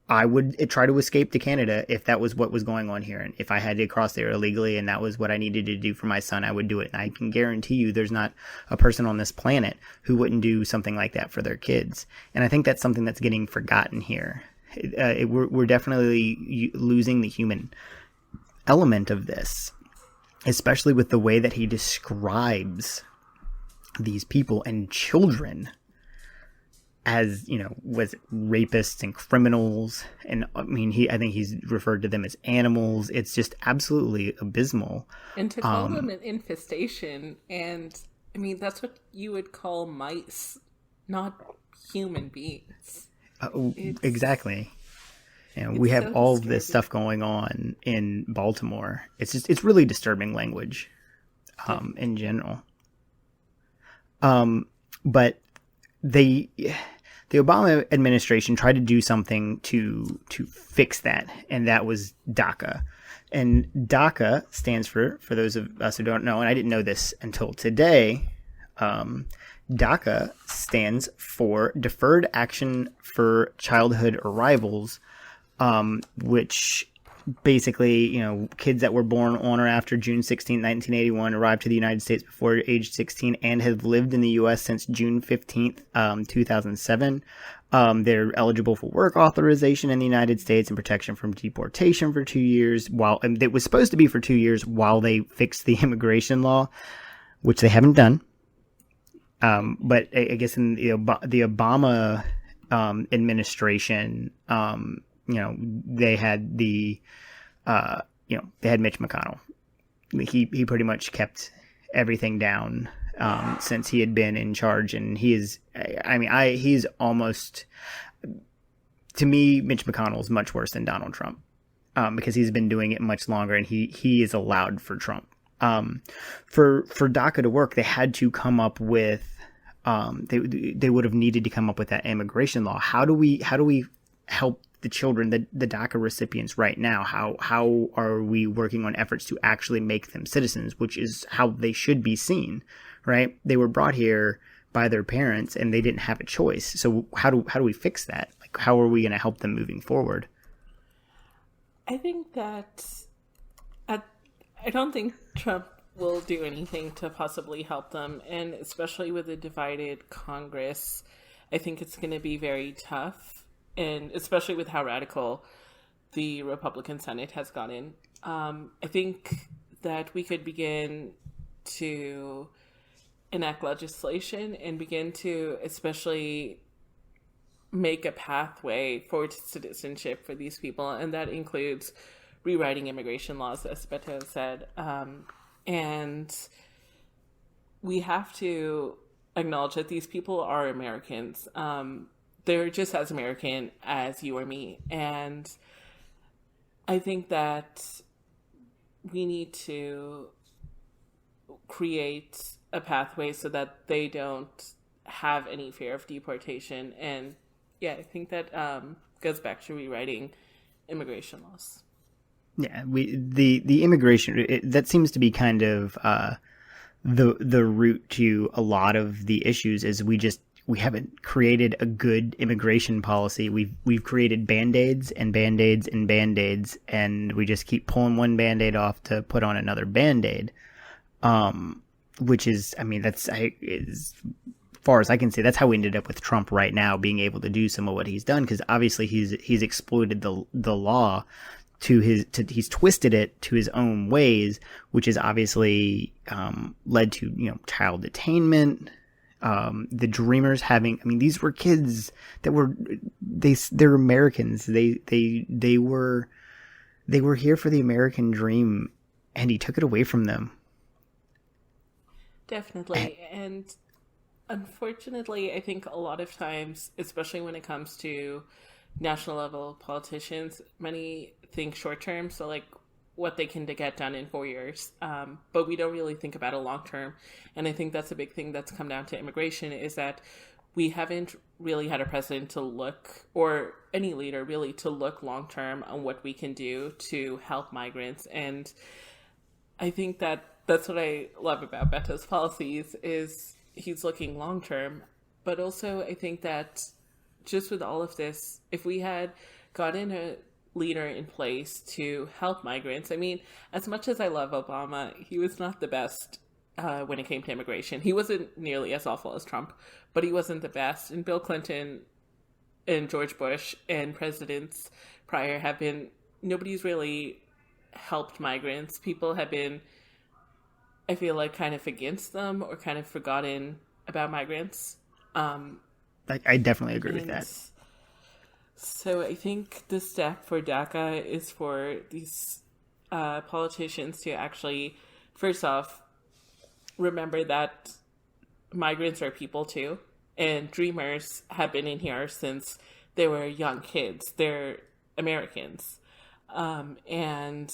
I would try to escape to Canada if that was what was going on here. And if I had to cross there illegally and that was what I needed to do for my son, I would do it. And I can guarantee you there's not a person on this planet who wouldn't do something like that for their kids. And I think that's something that's getting forgotten here. We're definitely losing the human element of this, especially with the way that he describes these people and children as, was rapists and criminals. And I think he's referred to them as animals. It's just absolutely abysmal. And to call them an infestation, and that's what you would call mice, not human beings. Exactly. We have so all this stuff going on in Baltimore. It's really disturbing language, in general. But the Obama administration tried to do something to fix that, and that was DACA. And DACA stands for those of us who don't know, and I didn't know this until today, DACA stands for Deferred Action for Childhood Arrivals, which basically, kids that were born on or after June 16, 1981, arrived to the United States before age 16 and have lived in the U.S. since June 15th, 2007. They're eligible for work authorization in the United States and protection from deportation for 2 years, and it was supposed to be for 2 years while they fixed the immigration law, which they haven't done. But I guess in the Obama administration, they had they had Mitch McConnell, he pretty much kept everything down since he had been in charge, and he's almost, to me, Mitch McConnell is much worse than Donald Trump because he's been doing it much longer, and he is allowed for Trump. For DACA to work, they had to come up with they would have needed to come up with that immigration law. How do we help the children, the DACA recipients right now? How are we working on efforts to actually make them citizens, which is how they should be seen, right? They were brought here by their parents and they didn't have a choice. So how do we fix that? Like, how are we going to help them moving forward? I think that I don't think Trump will do anything to possibly help them, and especially with a divided Congress, I think it's going to be very tough, and especially with how radical the Republican Senate has gotten. I think that we could begin to enact legislation and begin to especially make a pathway for citizenship for these people, and that includes rewriting immigration laws, as Beto said. And we have to acknowledge that these people are Americans. They're just as American as you or me. And I think that we need to create a pathway so that they don't have any fear of deportation. And yeah, I think that goes back to rewriting immigration laws. Yeah, the immigration, that seems to be kind of the root to a lot of the issues. Is we haven't created a good immigration policy. We've created band-aids and band-aids and band-aids, and we just keep pulling one band-aid off to put on another band-aid. Which is, as far as I can say, that's how we ended up with Trump right now, being able to do some of what he's done, because obviously he's exploited the law he's twisted it to his own ways, which has obviously led to child detainment. The Dreamers these were kids that they're Americans. They were here for the American dream, and he took it away from them. Definitely. And unfortunately, I think a lot of times, especially when it comes to national level politicians, many think short term, so like what they can get done in 4 years, but we don't really think about a long term. And I think that's a big thing that's come down to immigration, is that we haven't really had a president to look, or any leader really, to look long term on what we can do to help migrants. And I think that that's what I love about Beto's policies, is he's looking long term. But also I think that just with all of this, if we had gotten a leader in place to help migrants, as much as I love Obama, he was not the best when it came to immigration. He wasn't nearly as awful as Trump, but he wasn't the best. And Bill Clinton and George Bush and presidents prior nobody's really helped migrants. People have been, I feel like, kind of against them or kind of forgotten about migrants. I definitely agree with that. So I think the step for DACA is for these politicians to actually, first off, remember that migrants are people too, and Dreamers have been in here since they were young kids. They're Americans. And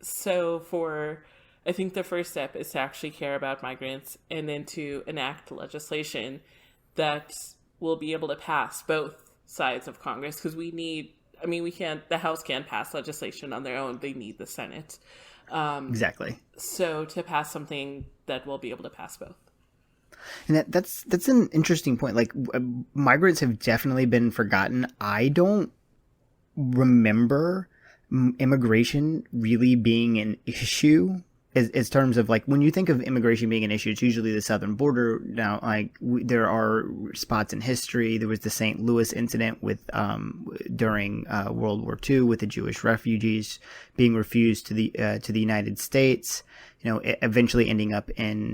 so I think the first step is to actually care about migrants, and then to enact legislation that will be able to pass both sides of Congress, because the House can't pass legislation on their own. They need the Senate. Exactly. So to pass something that will be able to pass both. And that's an interesting point. Like, migrants have definitely been forgotten. I don't remember immigration really being an issue as terms of, like, when you think of immigration being an issue, it's usually the southern border. Now, like, there are spots in history. There was the St. Louis incident with during World War II with the Jewish refugees being refused to the United States. Eventually ending up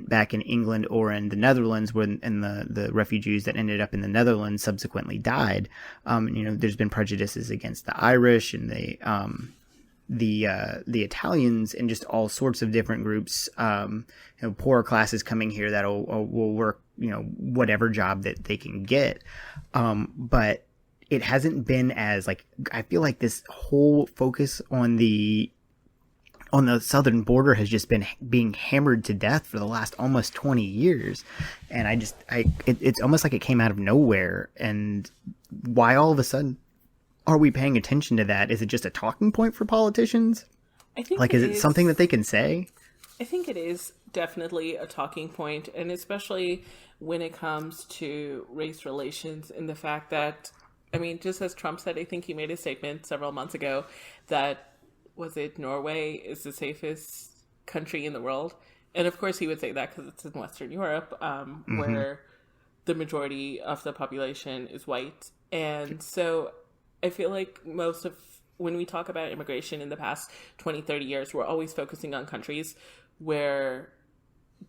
back in England or in the Netherlands, and the refugees that ended up in the Netherlands subsequently died. There's been prejudices against the Irish and the Italians and just all sorts of different groups, poorer classes coming here that will work, whatever job that they can get. But it hasn't been as like, I feel like this whole focus on the southern border has just been being hammered to death for the last almost 20 years. And it's almost like it came out of nowhere. And why all of a sudden are we paying attention to that? Is it just a talking point for politicians? I think is it something that they can say? I think it is definitely a talking point, and especially when it comes to race relations and the fact that, I mean, just as Trump said, I think he made a statement several months ago that, was it Norway is the safest country in the world? And of course he would say that because it's in Western Europe, where the majority of the population is white. And so I feel like when we talk about immigration in the past 20, 30 years, we're always focusing on countries where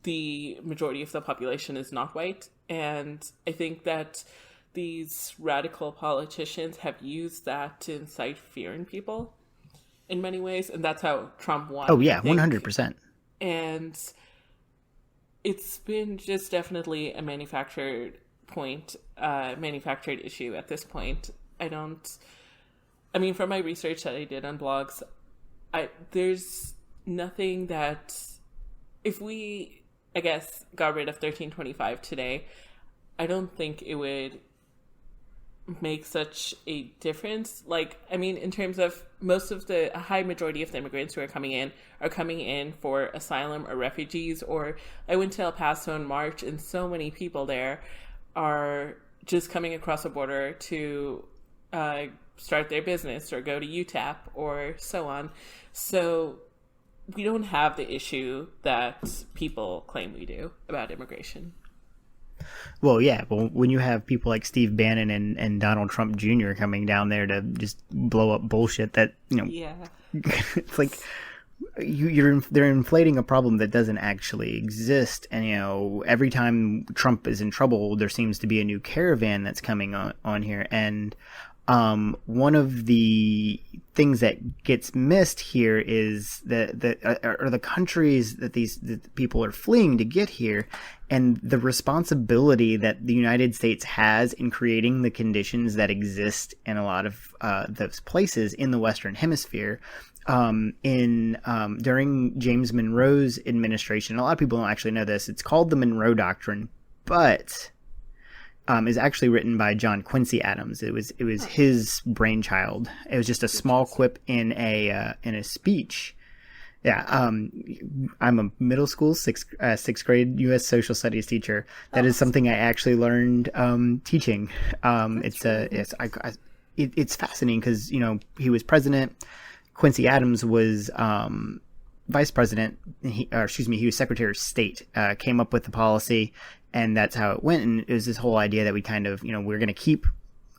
the majority of the population is not white. And I think that these radical politicians have used that to incite fear in people in many ways. And that's how Trump won. Oh, yeah, 100%. And it's been just definitely a manufactured issue at this point. I mean, from my research that I did on blogs, there's nothing that, if we, I guess, got rid of 1325 today, I don't think it would make such a difference. Like, I mean, in terms of a high majority of the immigrants who are coming in for asylum or refugees. Or I went to El Paso in March, and so many people there are just coming across the border to start their business or go to UTAP or so on. So we don't have the issue that people claim we do about immigration. Well, yeah. Well, when you have people like Steve Bannon and Donald Trump Jr. coming down there to just blow up bullshit that, Yeah. It's like they're inflating a problem that doesn't actually exist. And, every time Trump is in trouble, there seems to be a new caravan that's coming on here. And one of the things that gets missed here is the countries that the people are fleeing to get here, and the responsibility that the United States has in creating the conditions that exist in a lot of those places in the Western Hemisphere. During James Monroe's administration, a lot of people don't actually know this. It's called the Monroe Doctrine, but is actually written by John Quincy Adams. It was his brainchild. It was just a small quip in a speech. Yeah, I'm a middle school sixth grade U.S. social studies teacher. That is something I actually learned teaching. It's fascinating because he was president. Quincy Adams was vice president. He was Secretary of State. Came up with the policy. And that's how it went. And it was this whole idea that we kind of, we're going to keep,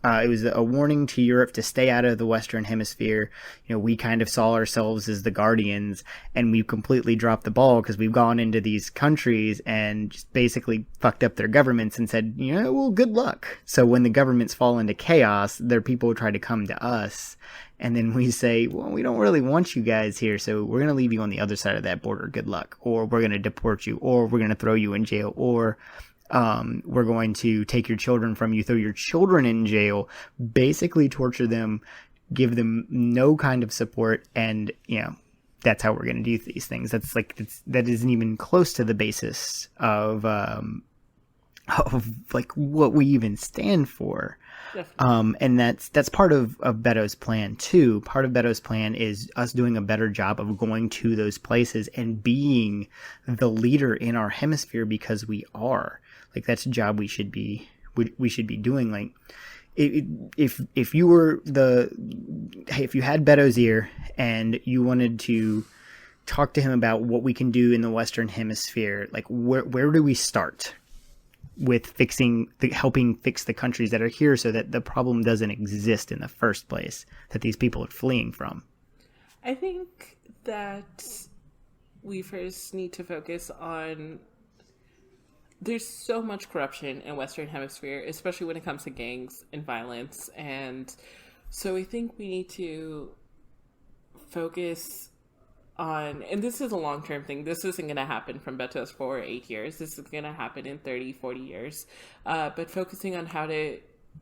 it was a warning to Europe to stay out of the Western Hemisphere. We kind of saw ourselves as the guardians, and we've completely dropped the ball because we've gone into these countries and just basically fucked up their governments and said, well, good luck. So when the governments fall into chaos, their people try to come to us. And then we say, well, we don't really want you guys here, so we're going to leave you on the other side of that border. Good luck. Or we're going to deport you, or we're going to throw you in jail, or we're going to take your children from you, throw your children in jail, basically torture them, give them no kind of support, and that's how we're going to do these things. That isn't even close to the basis of like what we even stand for. And that's part of Beto's plan too. Part of Beto's plan is us doing a better job of going to those places and being the leader in our hemisphere, because we are. Like, that's a job we should be doing. Like, if you had Beto's ear and you wanted to talk to him about what we can do in the Western Hemisphere, like where do we start with helping fix the countries that are here so that the problem doesn't exist in the first place that these people are fleeing from? I think that we first need to focus on, there's so much corruption in Western Hemisphere, especially when it comes to gangs and violence. And so I think we need to focus on, and this is a long-term thing. This isn't going to happen from Beto's 4 or 8 years. This is going to happen in 30, 40 years. But focusing on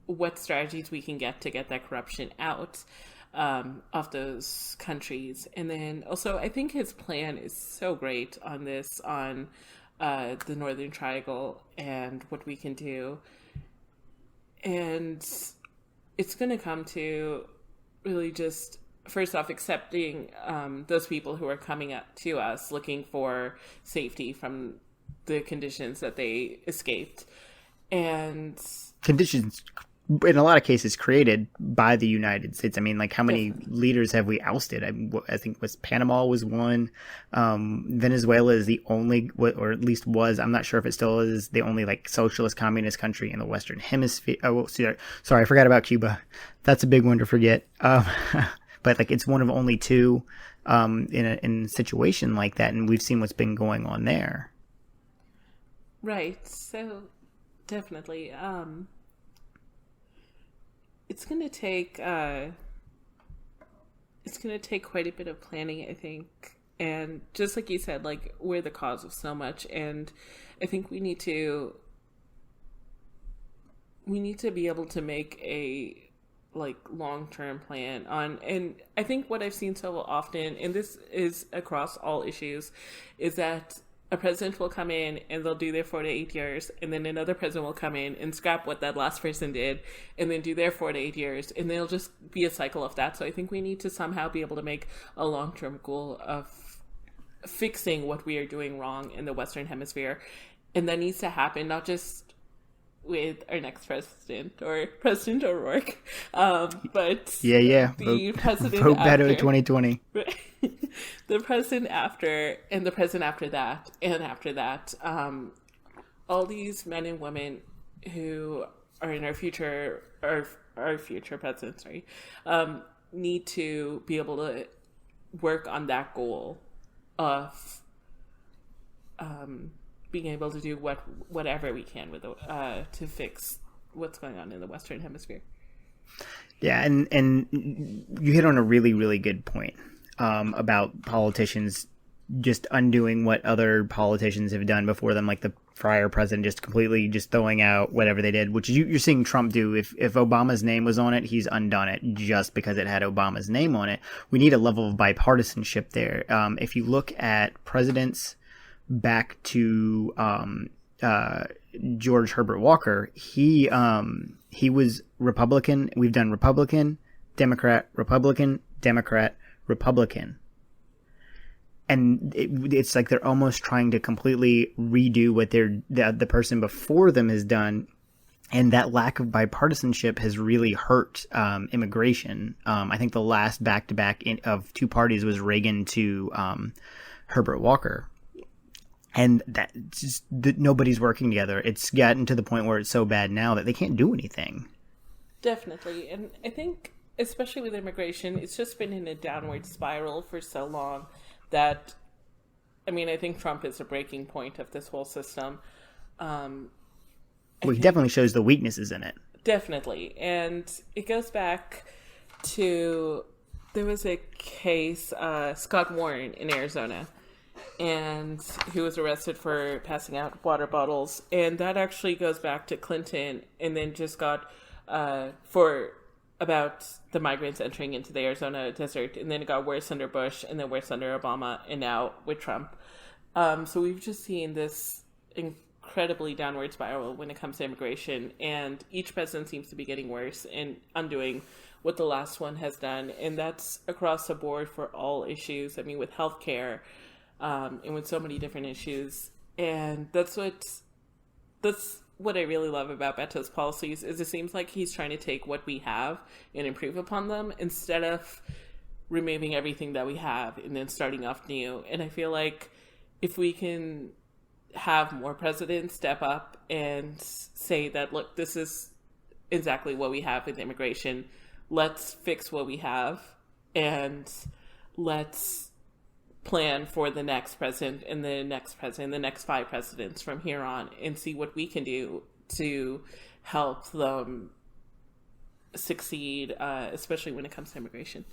what strategies we can get to get that corruption out of those countries. And then also, I think his plan is so great on the Northern Triangle and what we can do. And it's going to come to really just, first off, accepting those people who are coming up to us looking for safety from the conditions that they escaped. And conditions, in a lot of cases, created by the United States. I mean, like, how many leaders have we ousted? I think Panama was one. Venezuela is the only, or at least was, I'm not sure if it still is, the only like socialist communist country in the Western Hemisphere. Oh, sorry, I forgot about Cuba. That's a big one to forget. But like, it's one of only two in a situation like that, and we've seen what's been going on there. Right. So definitely. It's going to take quite a bit of planning, I think. And just like you said, like, we're the cause of so much. And I think we need to be able to make a like long-term plan on, and I think what I've seen so often, and this is across all issues, is that a president will come in and they'll do their 4 to 8 years, and then another president will come in and scrap what that last person did and then do their 4 to 8 years, and there'll just be a cycle of that. So I think we need to somehow be able to make a long-term goal of fixing what we are doing wrong in the Western Hemisphere, and that needs to happen not just with our next president or President O'Rourke, but the president vote after, Beto 2020. the president after, and the president after that, and after that, all these men and women who are in our future president, need to be able to work on that goal of being able to do whatever we can with to fix what's going on in the Western Hemisphere. Yeah, and you hit on a really, really good point about politicians just undoing what other politicians have done before them, like the prior president just completely just throwing out whatever they did, which you're seeing Trump do. If Obama's name was on it, he's undone it just because it had Obama's name on it. We need a level of bipartisanship there. If you look at presidents back to George Herbert Walker, he was Republican. We've done Republican, Democrat, Republican, Democrat, Republican. And it's like they're almost trying to completely redo what the person before them has done. And that lack of bipartisanship has really hurt immigration. I think the last back-to-back of two parties was Reagan to Herbert Walker. And nobody's working together. It's gotten to the point where it's so bad now that they can't do anything. Definitely. And I think, especially with immigration, it's just been in a downward spiral for so long that, I mean, I think Trump is a breaking point of this whole system. He definitely shows the weaknesses in it. Definitely. And it goes back to, there was a case, Scott Warren in Arizona, and he was arrested for passing out water bottles. And that actually goes back to Clinton, and then just got about the migrants entering into the Arizona desert, and then it got worse under Bush, and then worse under Obama, and now with Trump. So we've just seen this incredibly downward spiral when it comes to immigration, and each president seems to be getting worse and undoing what the last one has done, and that's across the board for all issues. I mean, with healthcare, and with so many different issues, and that's what I really love about Beto's policies, is it seems like he's trying to take what we have and improve upon them instead of removing everything that we have and then starting off new. And I feel like if we can have more presidents step up and say that, look, this is exactly what we have with immigration, let's fix what we have, and let's plan for the next president and the next president, the next 5 presidents from here on, and see what we can do to help them succeed, especially when it comes to immigration.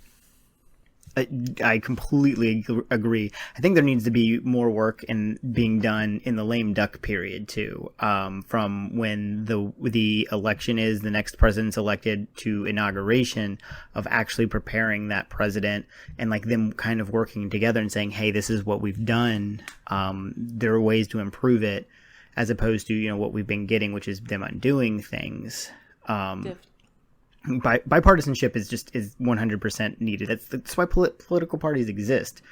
I completely agree. I think there needs to be more work in being done in the lame duck period too, from when the election is, the next president's elected, to inauguration, of actually preparing that president and like them kind of working together and saying, hey, this is what we've done. There are ways to improve it, as opposed to, you know, what we've been getting, which is them undoing things. Bipartisanship is 100% needed. That's why political parties exist.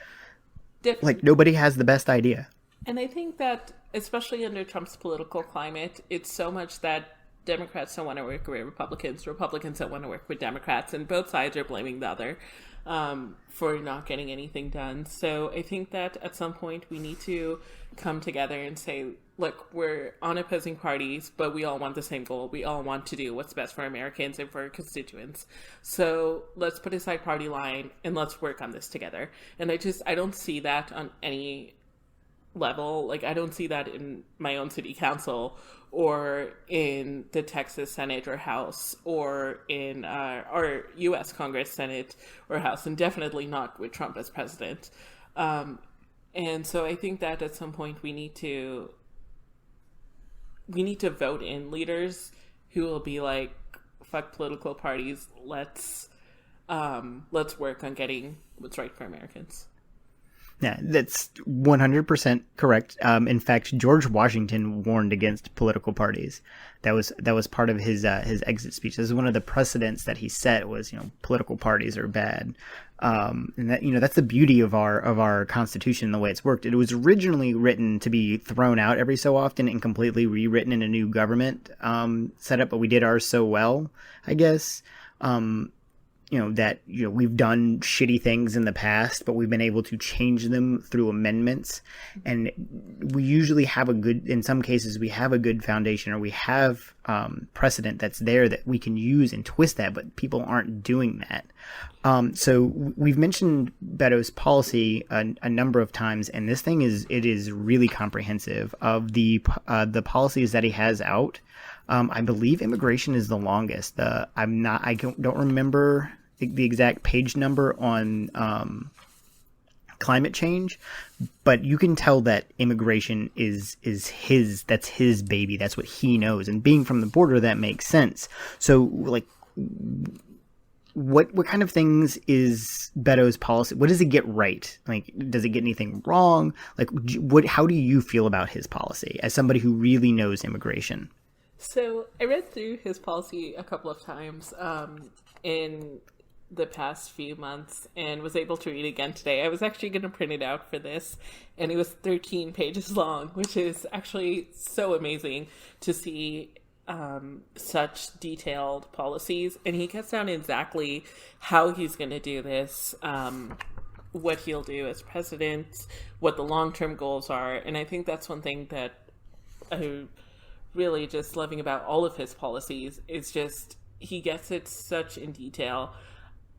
Like, nobody has the best idea. And I think that, especially under Trump's political climate, it's so much that Democrats don't want to work with Republicans, Republicans don't want to work with Democrats, and both sides are blaming the other for not getting anything done. So I think that at some point we need to come together and say, look, we're on opposing parties, but we all want the same goal. We all want to do what's best for Americans and for our constituents. So let's put aside party line and let's work on this together. And I don't see that on any level. Like, I don't see that in my own city council or in the Texas Senate or House or in our U.S. Congress, Senate or House, and definitely not with Trump as president. And so I think that at some point we need to vote in leaders who will be like, fuck political parties, let's work on getting what's right for Americans. Yeah, that's 100% correct. In fact, George Washington warned against political parties. That was part of his exit speech. This is one of the precedents that he set, was, you know, political parties are bad. And that, you know, that's the beauty of our Constitution, the way it's worked. It was originally written to be thrown out every so often and completely rewritten in a new government setup, but we did ours so well, I guess. You know, that, you know, we've done shitty things in the past, but we've been able to change them through amendments. And we usually have in some cases, we have a good foundation, or we have precedent that's there that we can use and twist that, but people aren't doing that. So we've mentioned Beto's policy a number of times, and this thing is really comprehensive. Of the policies that he has out, I believe immigration is the longest. I don't remember the exact page number on climate change, but you can tell that immigration is that's his baby. That's what he knows, and being from the border, that makes sense. So, like, what kind of things is Beto's policy? What does it get right? Like, does it get anything wrong? Like, how do you feel about his policy as somebody who really knows immigration? So I read through his policy a couple of times in the past few months and was able to read again today. I was actually going to print it out for this, and it was 13 pages long, which is actually so amazing to see such detailed policies. And he gets down exactly how he's going to do this, what he'll do as president, what the long-term goals are. And I think that's one thing that I really just loving about all of his policies is just he gets it such in detail.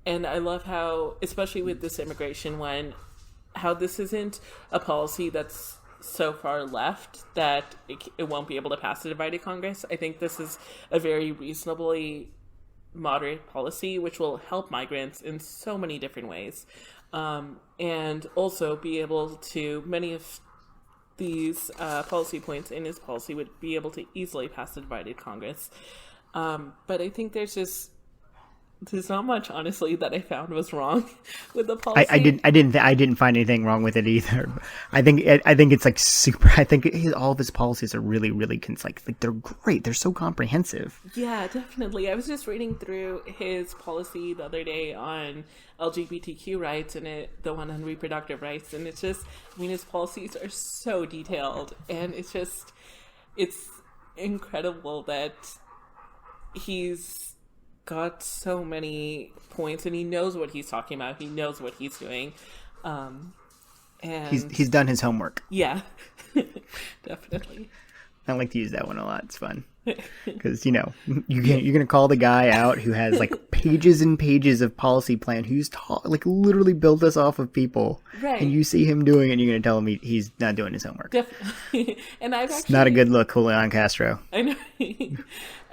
And I love how, especially with this immigration one, how this isn't a policy that's so far left that it won't be able to pass a divided Congress. I think this is a very reasonably moderate policy which will help migrants in so many different ways, and also be able to, many of these policy points in his policy would be able to easily pass the divided Congress. But I think there's not much, honestly, that I found was wrong with the policy. I didn't find anything wrong with it either. I think it's like super. I think all of his policies are really, really like they're great. They're so comprehensive. Yeah, definitely. I was just reading through his policy the other day on LGBTQ rights and the one on reproductive rights, and it's just, I mean, his policies are so detailed, and it's incredible that he's got so many points, and he knows what he's talking about. He knows what he's doing, and he's done his homework. Yeah, definitely. I like to use that one a lot. It's fun because, you know, you're gonna call the guy out who has like pages and pages of policy plan, who's like literally built this off of people, right? And you see him doing it, and you're gonna tell him he's not doing his homework. Definitely. And it's not a good look, Julian Castro. I know.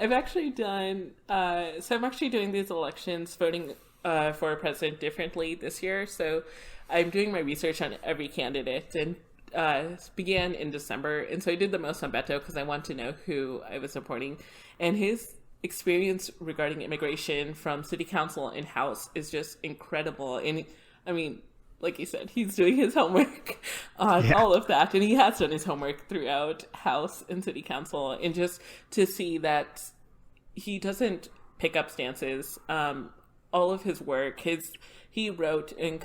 I've actually done. So I'm actually doing these elections, voting for a president differently this year. So I'm doing my research on every candidate, and began in December. And so I did the most on Beto because I want to know who I was supporting. And his experience regarding immigration from city council and house is just incredible. And I mean, like you said, he's doing his homework on all of that. And he has done his homework throughout house and city council. And just to see that he doesn't pick up stances. All of his work, he wrote and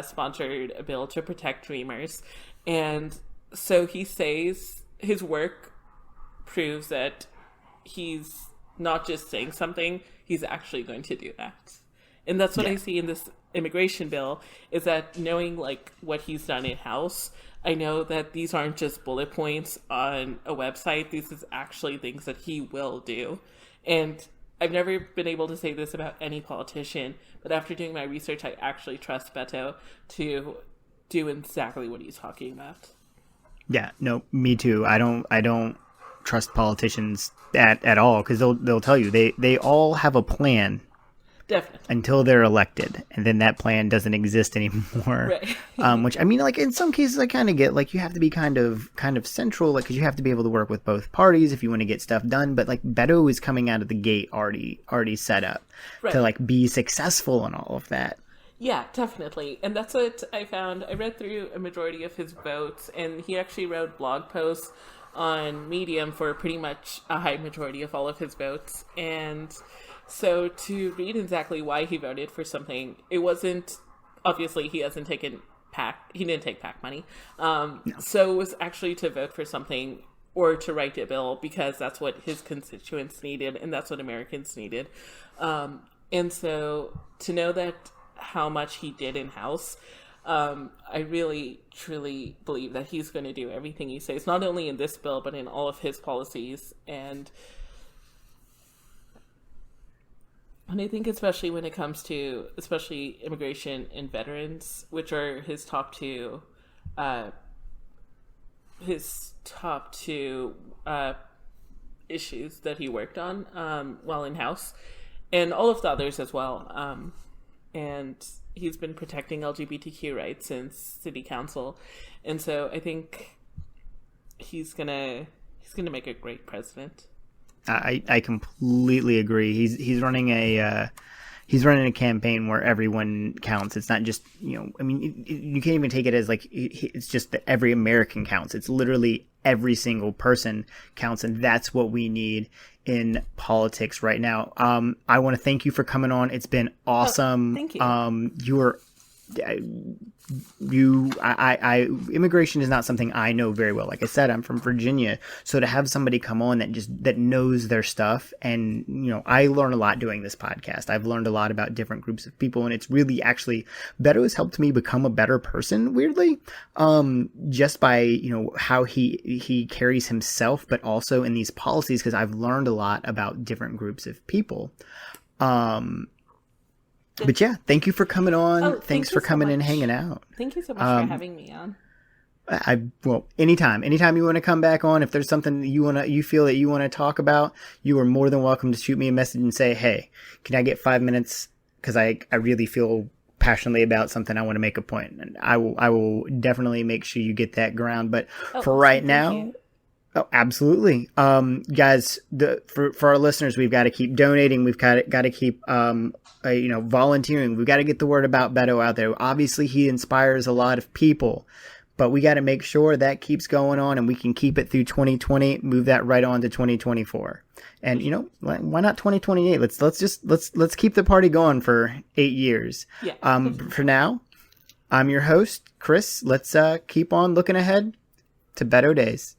sponsored a bill to protect dreamers. And so he says his work proves that he's not just saying something, he's actually going to do that. And that's what I see in this immigration bill, is that knowing like what he's done in-house, I know that these aren't just bullet points on a website. These is actually things that he will do. And I've never been able to say this about any politician, but after doing my research, I actually trust Beto to do exactly what he's talking about. Yeah, no, me too. I don't trust politicians at all, because they'll tell you they all have a plan. Definitely. Until they're elected, and then that plan doesn't exist anymore. Right. Which, I mean, like in some cases I kind of get, like you have to be kind of central, like because you have to be able to work with both parties if you want to get stuff done. But like Beto is coming out of the gate already set up to like be successful in all of that. Yeah, definitely. And that's what I found. I read through a majority of his votes, and he actually wrote blog posts on Medium for pretty much a high majority of all of his votes. And so to read exactly why he voted for something, it wasn't, obviously he hasn't taken he didn't take PAC money. No. So it was actually to vote for something or to write a bill because that's what his constituents needed and that's what Americans needed. And so to know that how much he did in-house, I really, truly believe that he's going to do everything he says, not only in this bill, but in all of his policies. And I think especially when it comes to, especially immigration and veterans, which are his top two issues that he worked on while in-house, and all of the others as well. And he's been protecting LGBTQ rights since city council. And so I think he's gonna make a great president. I completely agree. He's running a campaign where everyone counts. It's not just, I mean, you can't even take it as like it's just that every American counts. It's literally every single person counts, and that's what we need in politics right now. I want to thank you for coming on. It's been awesome. Thank you. Immigration is not something I know very well. Like I said, I'm from Virginia, so to have somebody come on that knows their stuff, and I learn a lot doing this podcast. I've learned a lot about different groups of people, and it's really actually Beto has helped me become a better person. Weirdly, just by how he carries himself, but also in these policies, because I've learned a lot about different groups of people. But yeah, thank you for coming on. Thanks for coming and hanging out. Thank you so much for having me on. Anytime you want to come back on, if there's something that you feel that you want to talk about, you are more than welcome to shoot me a message and say, hey, can I get 5 minutes? Because I really feel passionately about something. I want to make a point, and I will definitely make sure you get that ground. But for right now. Oh, absolutely. Guys, for our listeners, we've got to keep donating. We've got to keep, volunteering. We've got to get the word about Beto out there. Obviously, he inspires a lot of people, but we got to make sure that keeps going on and we can keep it through 2020, move that right on to 2024. And, why not 2028? Let's keep the party going for 8 years. Yeah. For now, I'm your host, Chris. Let's keep on looking ahead to Beto days.